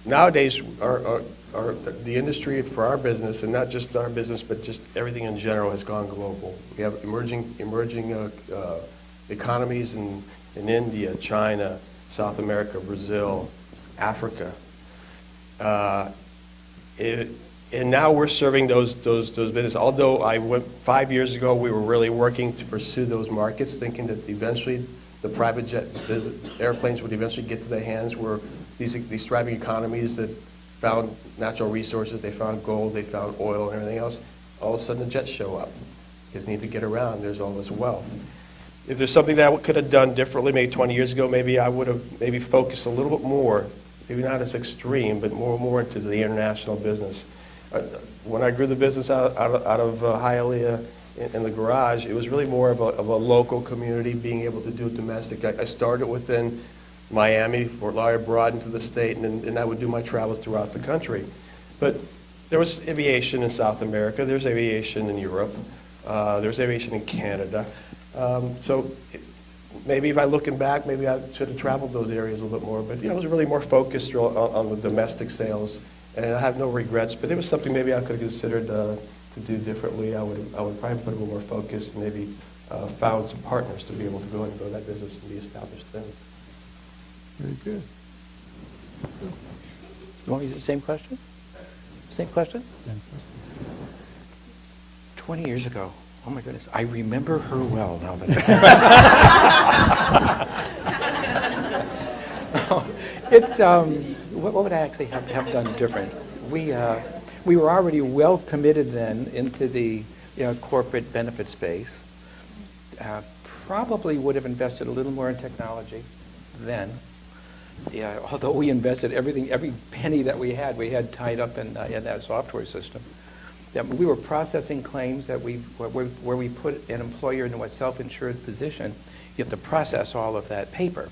nowadays, the industry for our business, and not just our business, but just everything in general, has gone global. We have emerging economies in India, China, South America, Brazil, Africa. And now we're serving those businesses. Although I went 5 years ago, we were really working to pursue those markets, thinking that eventually the private jet airplanes would eventually get to the hands where these thriving economies that found natural resources, they found gold, they found oil and everything else. All of a sudden the jets show up. Because they need to get around. There's all this wealth. If there's something that I could have done differently, maybe 20 years ago, maybe I would have maybe focused a little bit more, maybe not as extreme, but more into the international business. When I grew the business out of Hialeah in the garage, it was really more of a local community, being able to do it domestic. I started within Miami, Fort Lauderdale, broadened to the state, and I would do my travels throughout the country. But there was aviation in South America, there's aviation in Europe, there's aviation in Canada. Maybe if I looking back, maybe I should have traveled those areas a little bit more, but it was really more focused on the domestic sales. And I have no regrets, but it was something maybe I could have considered to do differently. I would probably put a little more focus and maybe found some partners to be able to go and grow that business and be established then. Very good. You want me to use the same question? Same question? Same question. 20 years ago. Oh my goodness, I remember her well now that it's what would I actually have done different? We were already well committed then into the corporate benefit space. Probably would have invested a little more in technology then. Yeah, although we invested every penny that we had tied up in that software system. Yeah, we were processing claims that where we put an employer into a self-insured position, you have to process all of that paper.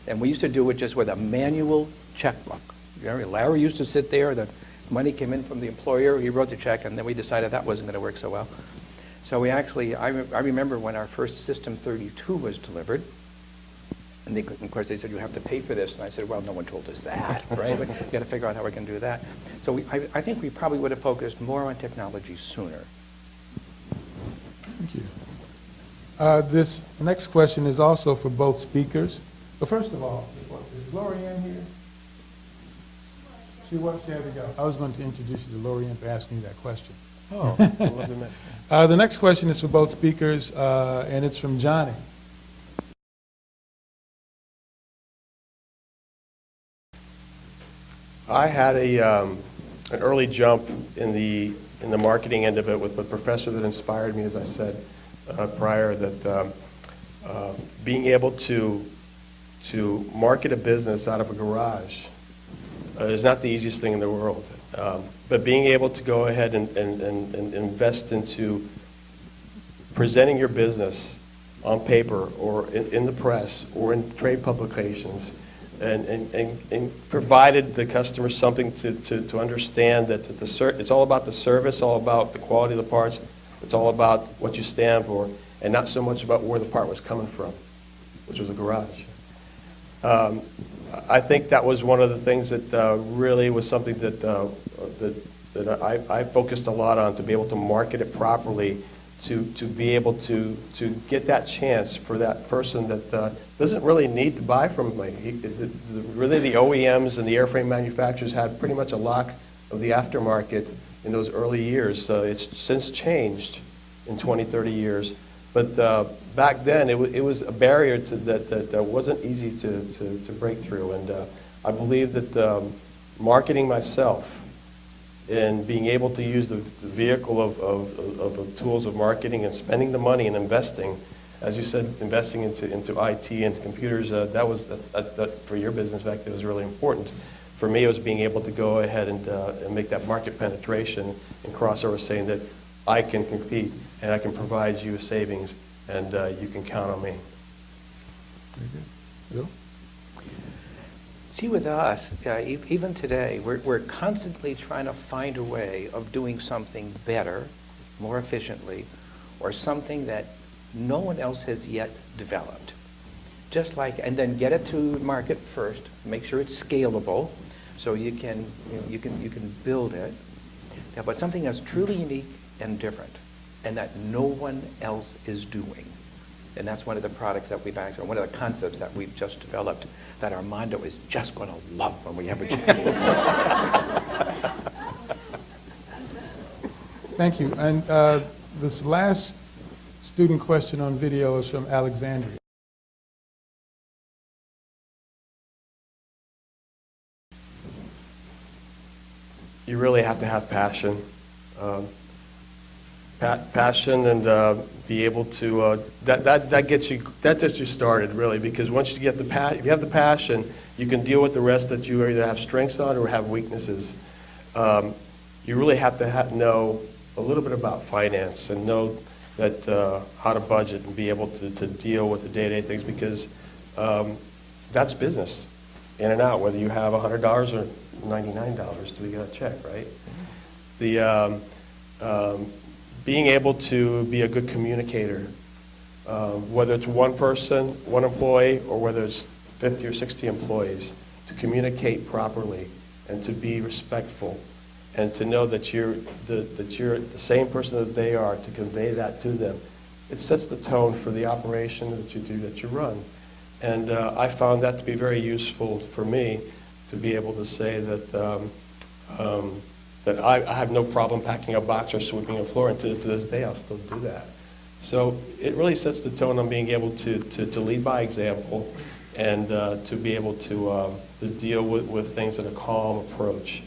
And we used to do it just with a manual checkbook. Larry used to sit there, the money came in from the employer, he wrote the check, and then we decided that wasn't going to work so well. So we actually, I remember when our first System 32 was delivered, and of course they said, you have to pay for this. And I said, well, no one told us that, right? We've got to figure out how we can do that. So I think we probably would have focused more on technology sooner. Thank you. This next question is also for both speakers. But first of all, is Lorianne here? She was? There we go. I was going to introduce you to Lorianne for asking you that question. Oh, I love the The next question is for both speakers, and it's from Johnny. I had an early jump in the marketing end of it with a professor that inspired me, as I said prior, that being able to market a business out of a garage is not the easiest thing in the world. But being able to go ahead and invest into presenting your business on paper or in the press or in trade publications, and provided the customer something to understand that it's all about the service, all about the quality of the parts, it's all about what you stand for, and not so much about where the part was coming from, which was a garage. I think that was one of the things that really was something that I focused a lot on, to be able to market it properly, to be able to get that chance for that person that doesn't really need to buy from me. Really the OEMs and the airframe manufacturers had pretty much a lock of the aftermarket in those early years. It's since changed in 20, 30 years. But back then, it was a barrier that wasn't easy to break through. And I believe that marketing myself and being able to use the vehicle of tools of marketing and spending the money and investing, as you said, investing into IT and computers, that for your business back then was really important. For me, it was being able to go ahead and make that market penetration and crossover, saying that I can compete and I can provide you savings, and you can count on me. Very good. Bill? See, with us, even today, we're constantly trying to find a way of doing something better, more efficiently, or something that no one else has yet developed. Just like, and then get it to market first, make sure it's scalable, so you can build it. Yeah, but something that's truly unique and different, and that no one else is doing. And that's one of the products that we've actually, one of the concepts that we've just developed, that Armando is just going to love when we have a chance. Thank you. And this last student question on video is from Alexandria. You really have to have passion. Passion and be able to, that gets you started, really, because once you get if you have the passion, you can deal with the rest that you either have strengths on or have weaknesses. You really have to know a little bit about finance and know that how to budget and be able to deal with the day-to-day things, because that's business, in and out, whether you have $100 or $99 to get a check, right? The being able to be a good communicator, whether it's one person, one employee, or whether it's 50 or 60 employees, to communicate properly and to be respectful and to know that you're the same person that they are, to convey that to them. It sets the tone for the operation that you do, that you run. And I found that to be very useful for me, to be able to say that that I have no problem packing a box or sweeping a floor, and to this day I'll still do that. So it really sets the tone on being able to lead by example and to be able to deal with things in a calm approach.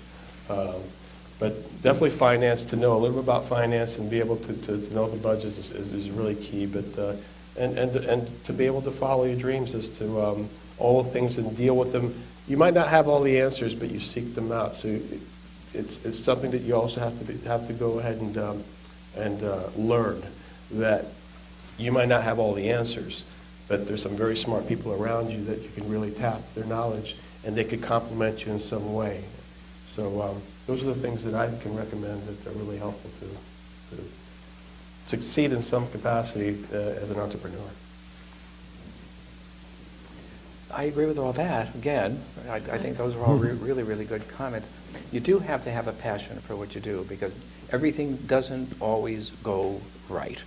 But definitely finance, to know a little bit about finance and be able to know the budgets is really key. But and to be able to follow your dreams as to all the things and deal with them. You might not have all the answers, but you seek them out. So it's something that you also have to go ahead and learn, that you might not have all the answers, but there's some very smart people around you that you can really tap their knowledge, and they could complement you in some way. So those are the things that I can recommend that are really helpful to succeed in some capacity as an entrepreneur. I agree with all that. Again, I think those are all really, really good comments. You do have to have a passion for what you do, because everything doesn't always go right.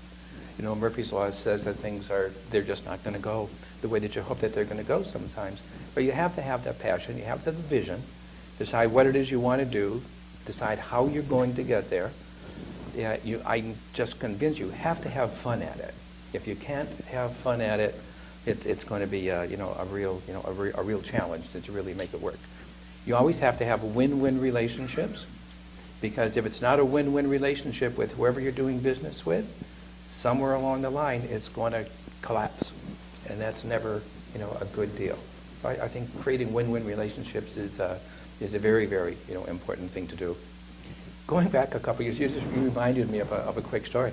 You know, Murphy's Law says that they're just not going to go the way that you hope that they're going to go sometimes. But you have to have that passion. You have to have a vision. Decide what it is you want to do. Decide how you're going to get there. Yeah, I'm just convinced you have to have fun at it. If you can't have fun at it, it's going to be a real challenge to really make it work. You always have to have win-win relationships, because if it's not a win-win relationship with whoever you're doing business with, somewhere along the line it's going to collapse, and that's never a good deal. So I think creating win-win relationships is a very, very important thing to do. Going back a couple years, you reminded me of a quick story.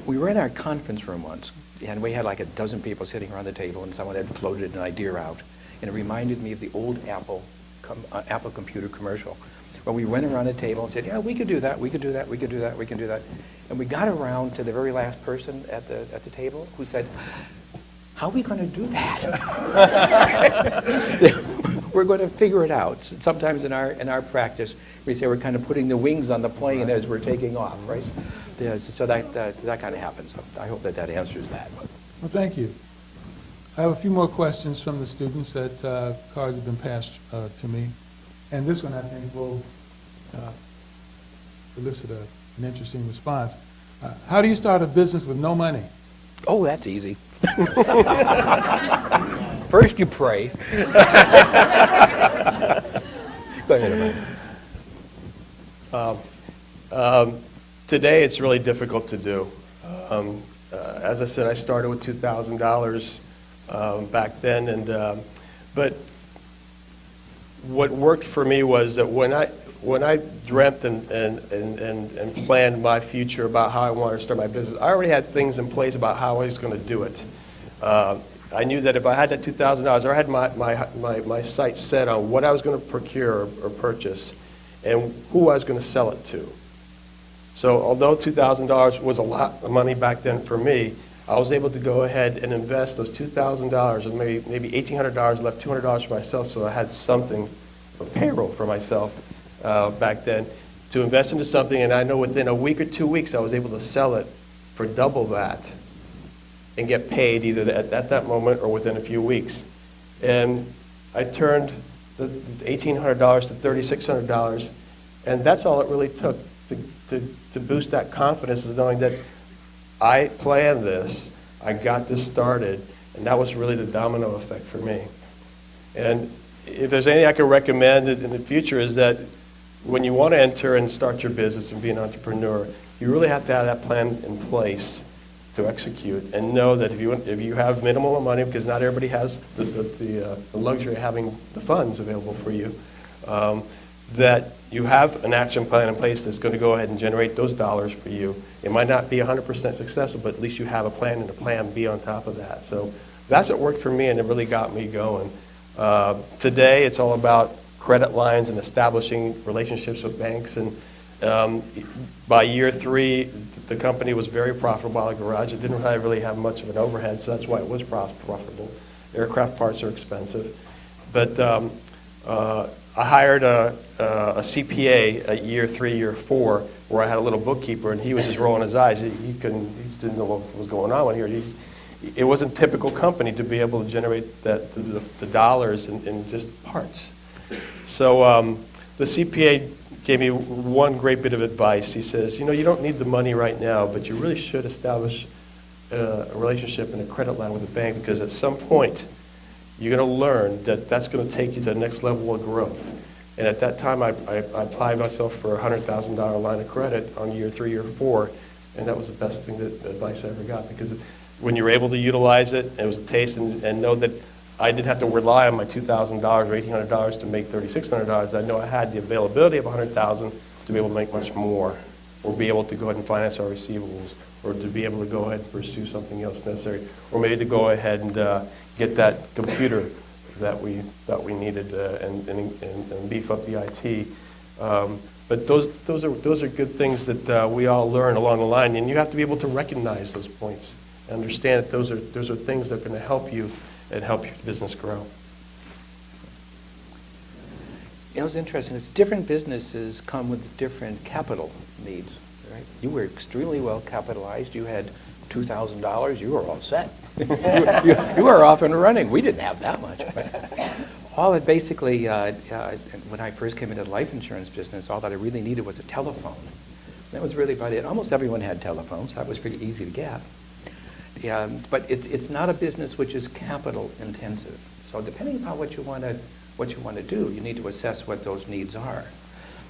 We were in our conference room once, and we had like a dozen people sitting around the table, and someone had floated an idea out, and it reminded me of the old Apple computer commercial, where we went around the table and said, yeah, we could do that, we could do that, we could do that, we can do that. And we got around to the very last person at the table who said, how are we going to do that? We're going to figure it out. Sometimes in our practice, we say we're kind of putting the wings on the plane as we're taking off, right? Yeah, so that kind of happens. I hope that answers that. Well, thank you. I have a few more questions from the students that cards have been passed to me. And this one, I think, will elicit an interesting response. How do you start a business with no money? Oh, that's easy. First you pray. Go ahead, Armando. Today it's really difficult to do. As I said, I started with $2,000 back then, but what worked for me was that when I dreamt and planned my future about how I wanted to start my business, I already had things in place about how I was going to do it. I knew that if I had that $2,000, I had my sights set on what I was going to procure or purchase and who I was going to sell it to. So although $2,000 was a lot of money back then for me, I was able to go ahead and invest those $2,000 and maybe $1,800, left $200 for myself, so I had something, a payroll for myself back then, to invest into something. And I know within a week or 2 weeks I was able to sell it for double that and get paid either at that moment or within a few weeks. And I turned the $1,800 to $3,600, and that's all it really took to boost that confidence is knowing that I planned this, I got this started, and that was really the domino effect for me. And if there's anything I can recommend in the future is that when you want to enter and start your business and be an entrepreneur, you really have to have that plan in place to execute, and know that if you have minimal money, because not everybody has the luxury of having the funds available for you, that you have an action plan in place that's going to go ahead and generate those dollars for you. It might not be 100% successful, but at least you have a plan and a plan B on top of that. So that's what worked for me, and it really got me going. Today, it's all about credit lines and establishing relationships with banks. And by year 3, the company was very profitable out of the garage. It didn't really have much of an overhead, so that's why it was profitable. Aircraft parts are expensive. But I hired a CPA at year 3, year 4, where I had a little bookkeeper, and he was just rolling his eyes. He just didn't know what was going on here. It wasn't typical company to be able to generate the dollars in just parts. So the CPA gave me one great bit of advice. He says, you don't need the money right now, but you really should establish a relationship and a credit line with the bank, because at some point you're going to learn that that's going to take you to the next level of growth. And at that time, I applied myself for a $100,000 line of credit on year 3 or 4, and that was the best advice I ever got, because when you're able to utilize it, and it was a taste, and know that I didn't have to rely on my $2,000 or $1,800 to make $3,600. I know I had the availability of $100,000 to be able to make much more, or be able to go ahead and finance our receivables, or to be able to go ahead and pursue something else necessary, or maybe to go ahead and get that computer that we needed and beef up the IT. But those are good things that we all learn along the line, and you have to be able to recognize those points and understand that those are things that are going to help you and help your business grow. It's interesting. It's different businesses come with different capital needs, right? You were extremely well capitalized. You had $2,000. You were all set. you were off and running. We didn't have that much. Right? All it basically, when I first came into the life insurance business, all that I really needed was a telephone. That was really about it. Almost everyone had telephones. That was pretty easy to get. But it's not a business which is capital intensive. So depending upon what you want to do, you need to assess what those needs are.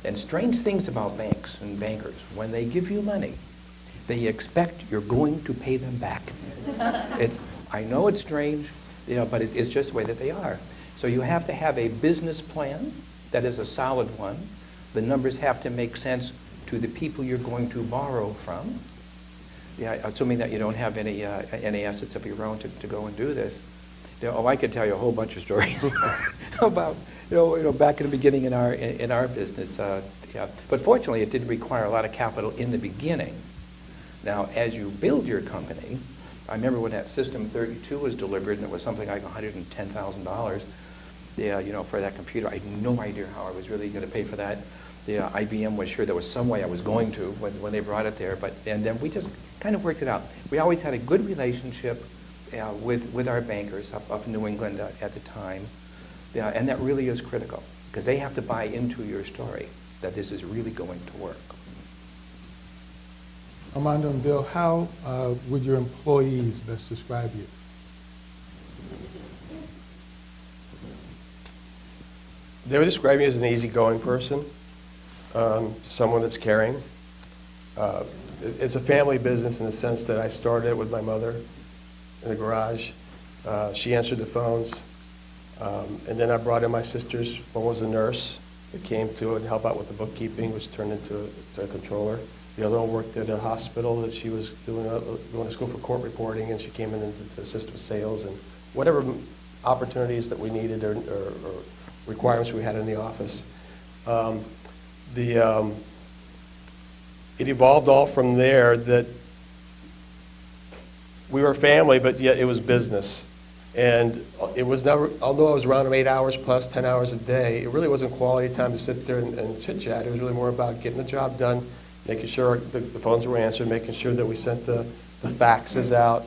And strange things about banks and bankers: when they give you money, they expect you're going to pay them back. I know it's strange, but it's just the way that they are. So you have to have a business plan that is a solid one. The numbers have to make sense to the people you're going to borrow from. Assuming that you don't have any assets of your own to go and do this. I could tell you a whole bunch of stories about back in the beginning in our business. But fortunately, it didn't require a lot of capital in the beginning. Now, as you build your company, I remember when that System 32 was delivered, and it was something like $110,000. For that computer, I had no idea how I was really going to pay for that. The IBM was sure there was some way I was going to when they brought it there, and then we just kind of worked it out. We always had a good relationship with our bankers up in New England at the time, and that really is critical, because they have to buy into your story that this is really going to work. Armando and Bill, how would your employees best describe you? They would describe me as an easygoing person, someone that's caring. It's a family business in the sense that I started with my mother in the garage. She answered the phones. And then I brought in my sisters. One was a nurse that came to and help out with the bookkeeping, which turned into a controller. The other one worked at a hospital that she was going to school for court reporting, and she came in to assist with sales and whatever opportunities that we needed or requirements we had in the office. It evolved all from there that we were family, but yet it was business. And it was never, although I was around them 8 hours plus, 10 hours a day, it really wasn't quality time to sit there and chit-chat. It was really more about getting the job done, making sure the phones were answered, making sure that we sent the faxes out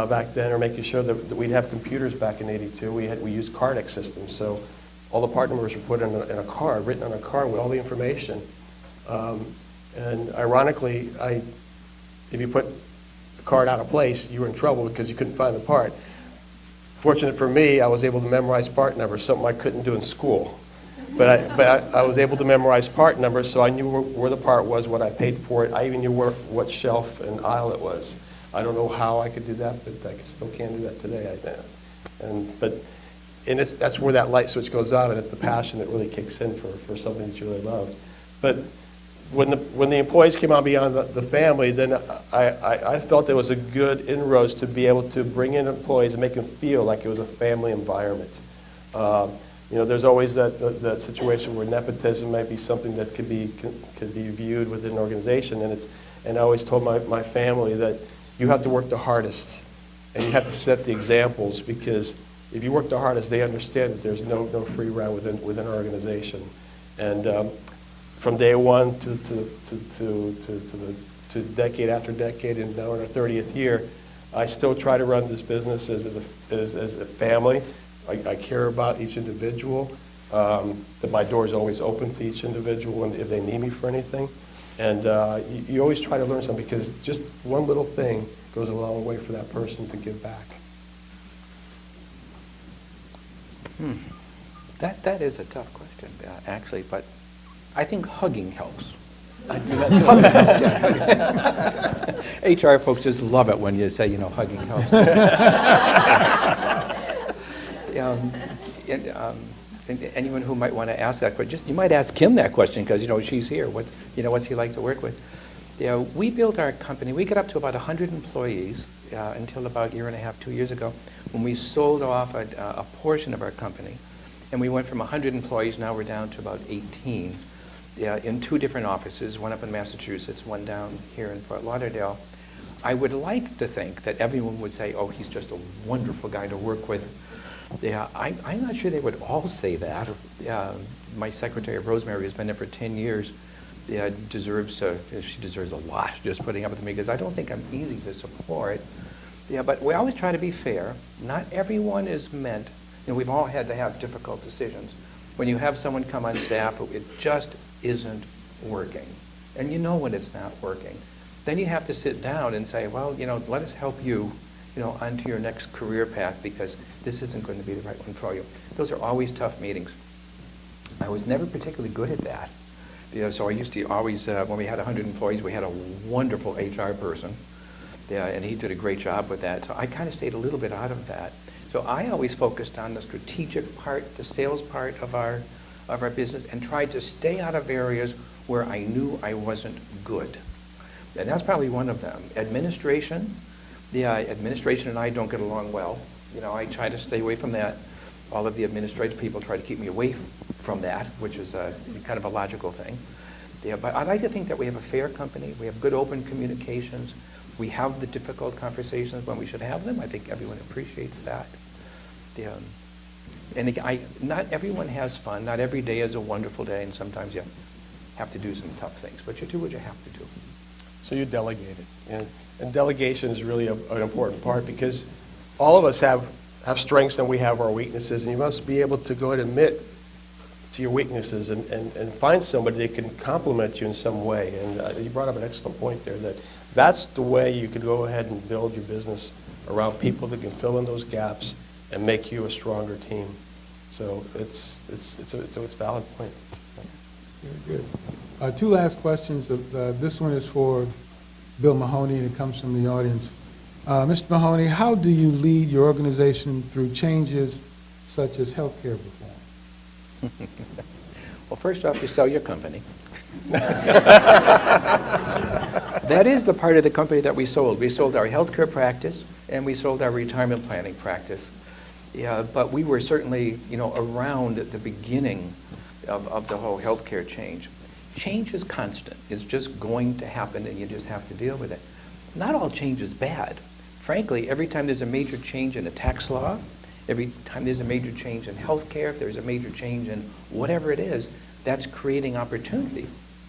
back then, or making sure that we'd have computers back in '82. We used Cardex systems, so all the part numbers were put in a card, written on a card with all the information. And ironically, if you put a card out of place, you were in trouble because you couldn't find the part. Fortunate for me, I was able to memorize part numbers, something I couldn't do in school. But I was able to memorize part numbers, so I knew where the part was, what I paid for it. I even knew what shelf and aisle it was. I don't know how I could do that, but I still can't do that today. That's where that light switch goes on, and it's the passion that really kicks in for something that you really love. But when the employees came on beyond the family, then I felt there was a good inroads to be able to bring in employees and make them feel like it was a family environment. There's always that situation where nepotism might be something that could be viewed within an organization, and I always told my family that you have to work the hardest, and you have to set the examples, because if you work the hardest, they understand that there's no free ride within our organization. And from day one to decade after decade, and now in our 30th year, I still try to run this business as a family. I care about each individual, that my door is always open to each individual and if they need me for anything. And you always try to learn something, because just one little thing goes a long way for that person to give back. That is a tough question, actually, but I think hugging helps. I do that too. HR folks just love it when you say, hugging helps. Anyone who might want to ask that question, you might ask Kim that question, because she's here. What's he like to work with? We built our company. We got up to about 100 employees until about a year and a half, 2 years ago, when we sold off a portion of our company, and we went from 100 employees. Now we're down to about 18 in 2 different offices, one up in Massachusetts, one down here in Fort Lauderdale. I would like to think that everyone would say, "Oh, he's just a wonderful guy to work with." I'm not sure they would all say that. My secretary, Rosemary, has been there for 10 years. She deserves a lot just putting up with me, because I don't think I'm easy to support. But we always try to be fair. Not everyone is meant, we've all had to have difficult decisions. When you have someone come on staff, it just isn't working. And you know when it's not working. Then you have to sit down and say, well, let us help you, onto your next career path, because this isn't going to be the right one for you. Those are always tough meetings. I was never particularly good at that. So I used to always, when we had 100 employees, we had a wonderful HR person, and he did a great job with that. So I kind of stayed a little bit out of that. So I always focused on the strategic part, the sales part of our business, and tried to stay out of areas where I knew I wasn't good. And that's probably one of them. Administration. Administration and I don't get along well. I try to stay away from that. All of the administrative people try to keep me away from that, which is kind of a logical thing. But I like to think that we have a fair company. We have good open communications. We have the difficult conversations when we should have them. I think everyone appreciates that. And again, not everyone has fun. Not every day is a wonderful day, and sometimes you have to do some tough things. But you do what you have to do. So you delegate it. And delegation is really an important part, because all of us have strengths and we have our weaknesses, and you must be able to go and admit to your weaknesses and find somebody that can complement you in some way. And you brought up an excellent point there, that's the way you can go ahead and build your business around people that can fill in those gaps and make you a stronger team. So it's a valid point. Very good. 2 last questions. This one is for Bill Mahoney, and it comes from the audience. Mr. Mahoney, how do you lead your organization through changes such as healthcare reform? Well, first off, you sell your company. That is the part of the company that we sold. We sold our healthcare practice, and we sold our retirement planning practice. But we were certainly, around at the beginning of the whole healthcare change. Change is constant. It's just going to happen, and you just have to deal with it. Not all change is bad. Frankly, every time there's a major change in a tax law, every time there's a major change in healthcare, if there's a major change in whatever it is, that's creating opportunity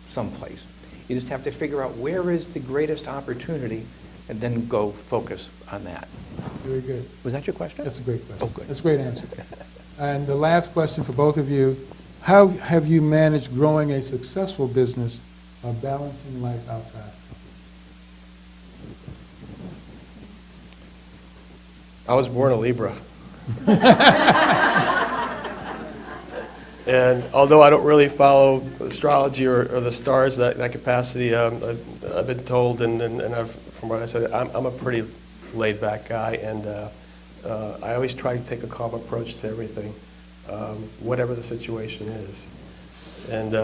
someplace. You just have to figure out where is the greatest opportunity and then go focus on that. Very good. Was that your question? That's a great question. Oh, good. That's a great answer. And the last question for both of you, how have you managed growing a successful business of balancing life outside? I was born a Libra. And although I don't really follow astrology or the stars that capacity, I've been told, and from what I said, I'm a pretty laid-back guy, and I always try to take a calm approach to everything, whatever the situation is. And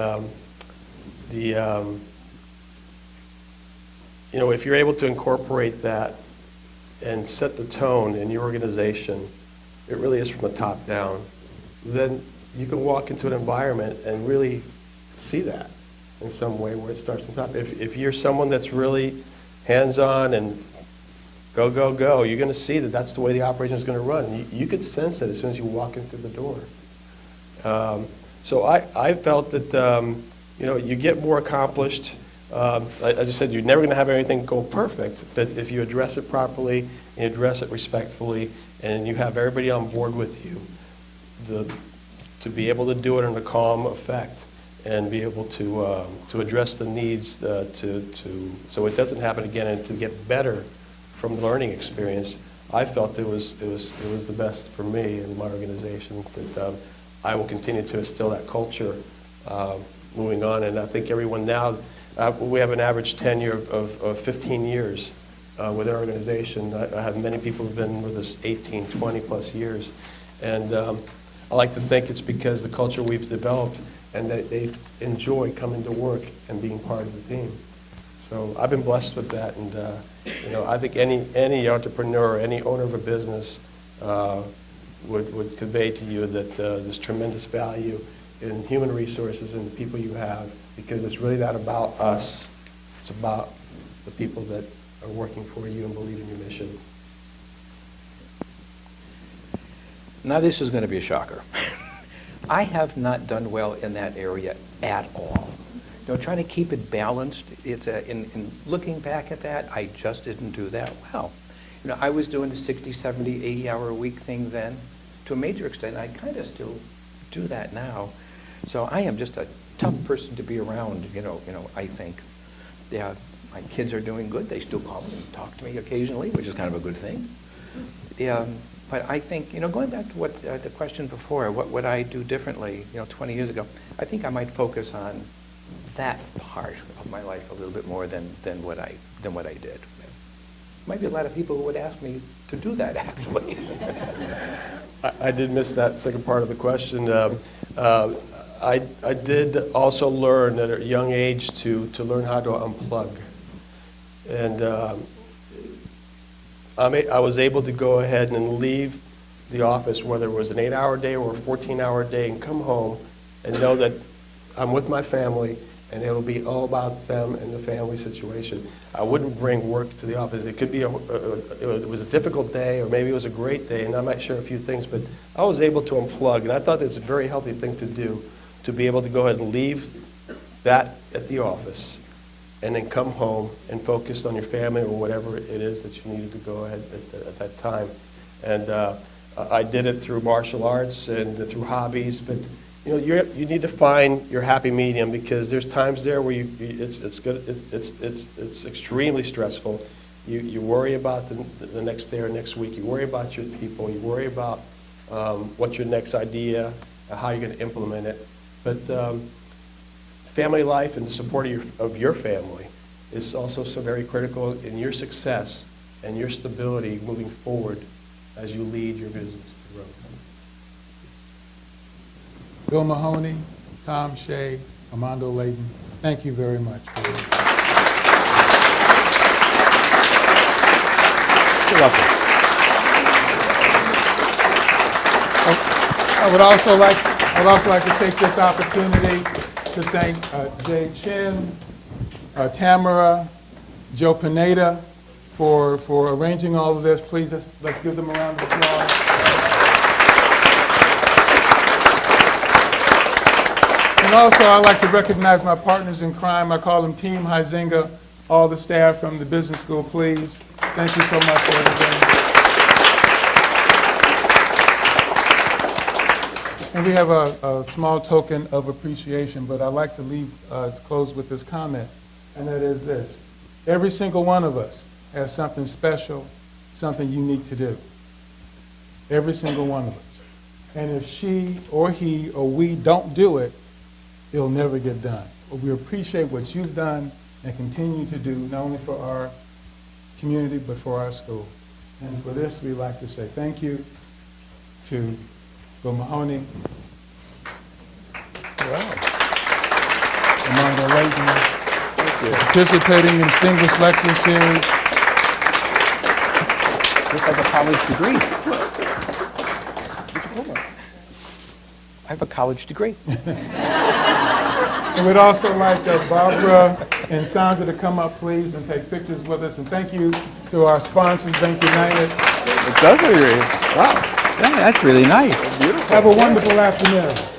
if you're able to incorporate that and set the tone in your organization, it really is from the top down, then you can walk into an environment and really see that in some way where it starts from the top. If you're someone that's really hands-on and go, go, go, you're going to see that that's the way the operation is going to run. You could sense it as soon as you walk in through the door. So I felt that you get more accomplished. As I said, you're never going to have everything go perfect, but if you address it properly and you address it respectfully and you have everybody on board with you, to be able to do it in a calm effect and be able to address the needs so it doesn't happen again and to get better from the learning experience, I felt it was the best for me and my organization that I will continue to instill that culture moving on. And I think everyone now, we have an average tenure of 15 years with our organization. I have many people who have been with us 18, 20 plus years. And I like to think it's because the culture we've developed and that they enjoy coming to work and being part of the team. So I've been blessed with that, and I think any entrepreneur, any owner of a business would convey to you that there's tremendous value in human resources and the people you have, because it's really not about us. It's about the people that are working for you and believe in your mission. Now this is going to be a shocker. I have not done well in that area at all. Trying to keep it balanced, in looking back at that, I just didn't do that well. I was doing the 60, 70, 80-hour-a-week thing then. To a major extent, I kind of still do that now. So I am just a tough person to be around, I think. Yeah, my kids are doing good. They still call me and talk to me occasionally, which is kind of a good thing. Yeah, but I think, going back to what the question before, what would I do differently, 20 years ago, I think I might focus on that part of my life a little bit more than what I did. Might be a lot of people who would ask me to do that, actually. I did miss that second part of the question. I did also learn at a young age to learn how to unplug. And I was able to go ahead and leave the office, whether it was an 8-hour day or a 14-hour day, and come home and know that I'm with my family and it'll be all about them and the family situation. I wouldn't bring work to the office. It could be it was a difficult day, or maybe it was a great day, and I might share a few things, but I was able to unplug, and I thought it's a very healthy thing to do, to be able to go ahead and leave that at the office and then come home and focus on your family or whatever it is that you needed to go ahead at that time. And I did it through martial arts and through hobbies, but you need to find your happy medium, because there's times there where it's extremely stressful. You worry about the next day or next week. You worry about your people. You worry about what's your next idea, how you're going to implement it. But family life and the support of your family is also so very critical in your success and your stability moving forward as you lead your business to growth. Bill Mahoney, Tom Shea, Armando Leighton, thank you very much. You're welcome. I would also like to take this opportunity to thank Jay Chin, Tamara, Joe Pineda for arranging all of this. Please, let's give them a round of applause. And also, I'd like to recognize my partners in crime. I call them Team Huizinga, all the staff from the business school, please. Thank you so much for everything. And we have a small token of appreciation, but I'd like to leave, to close with this comment, and that is this. Every single one of us has something special, something unique to do. Every single one of us. And if she or he or we don't do it, it'll never get done. But we appreciate what you've done and continue to do, not only for our community, but for our school. And for this, we'd like to say thank you to Bill Mahoney, Armando Leighton, for participating in Distinguished Lecture Series. Looks like a college degree. I have a college degree. And we'd also like Barbara and Sandra to come up, please, and take pictures with us. And thank you to our sponsors, Bank United. It does agree. Wow. Yeah, that's really nice. Beautiful. Have a wonderful afternoon.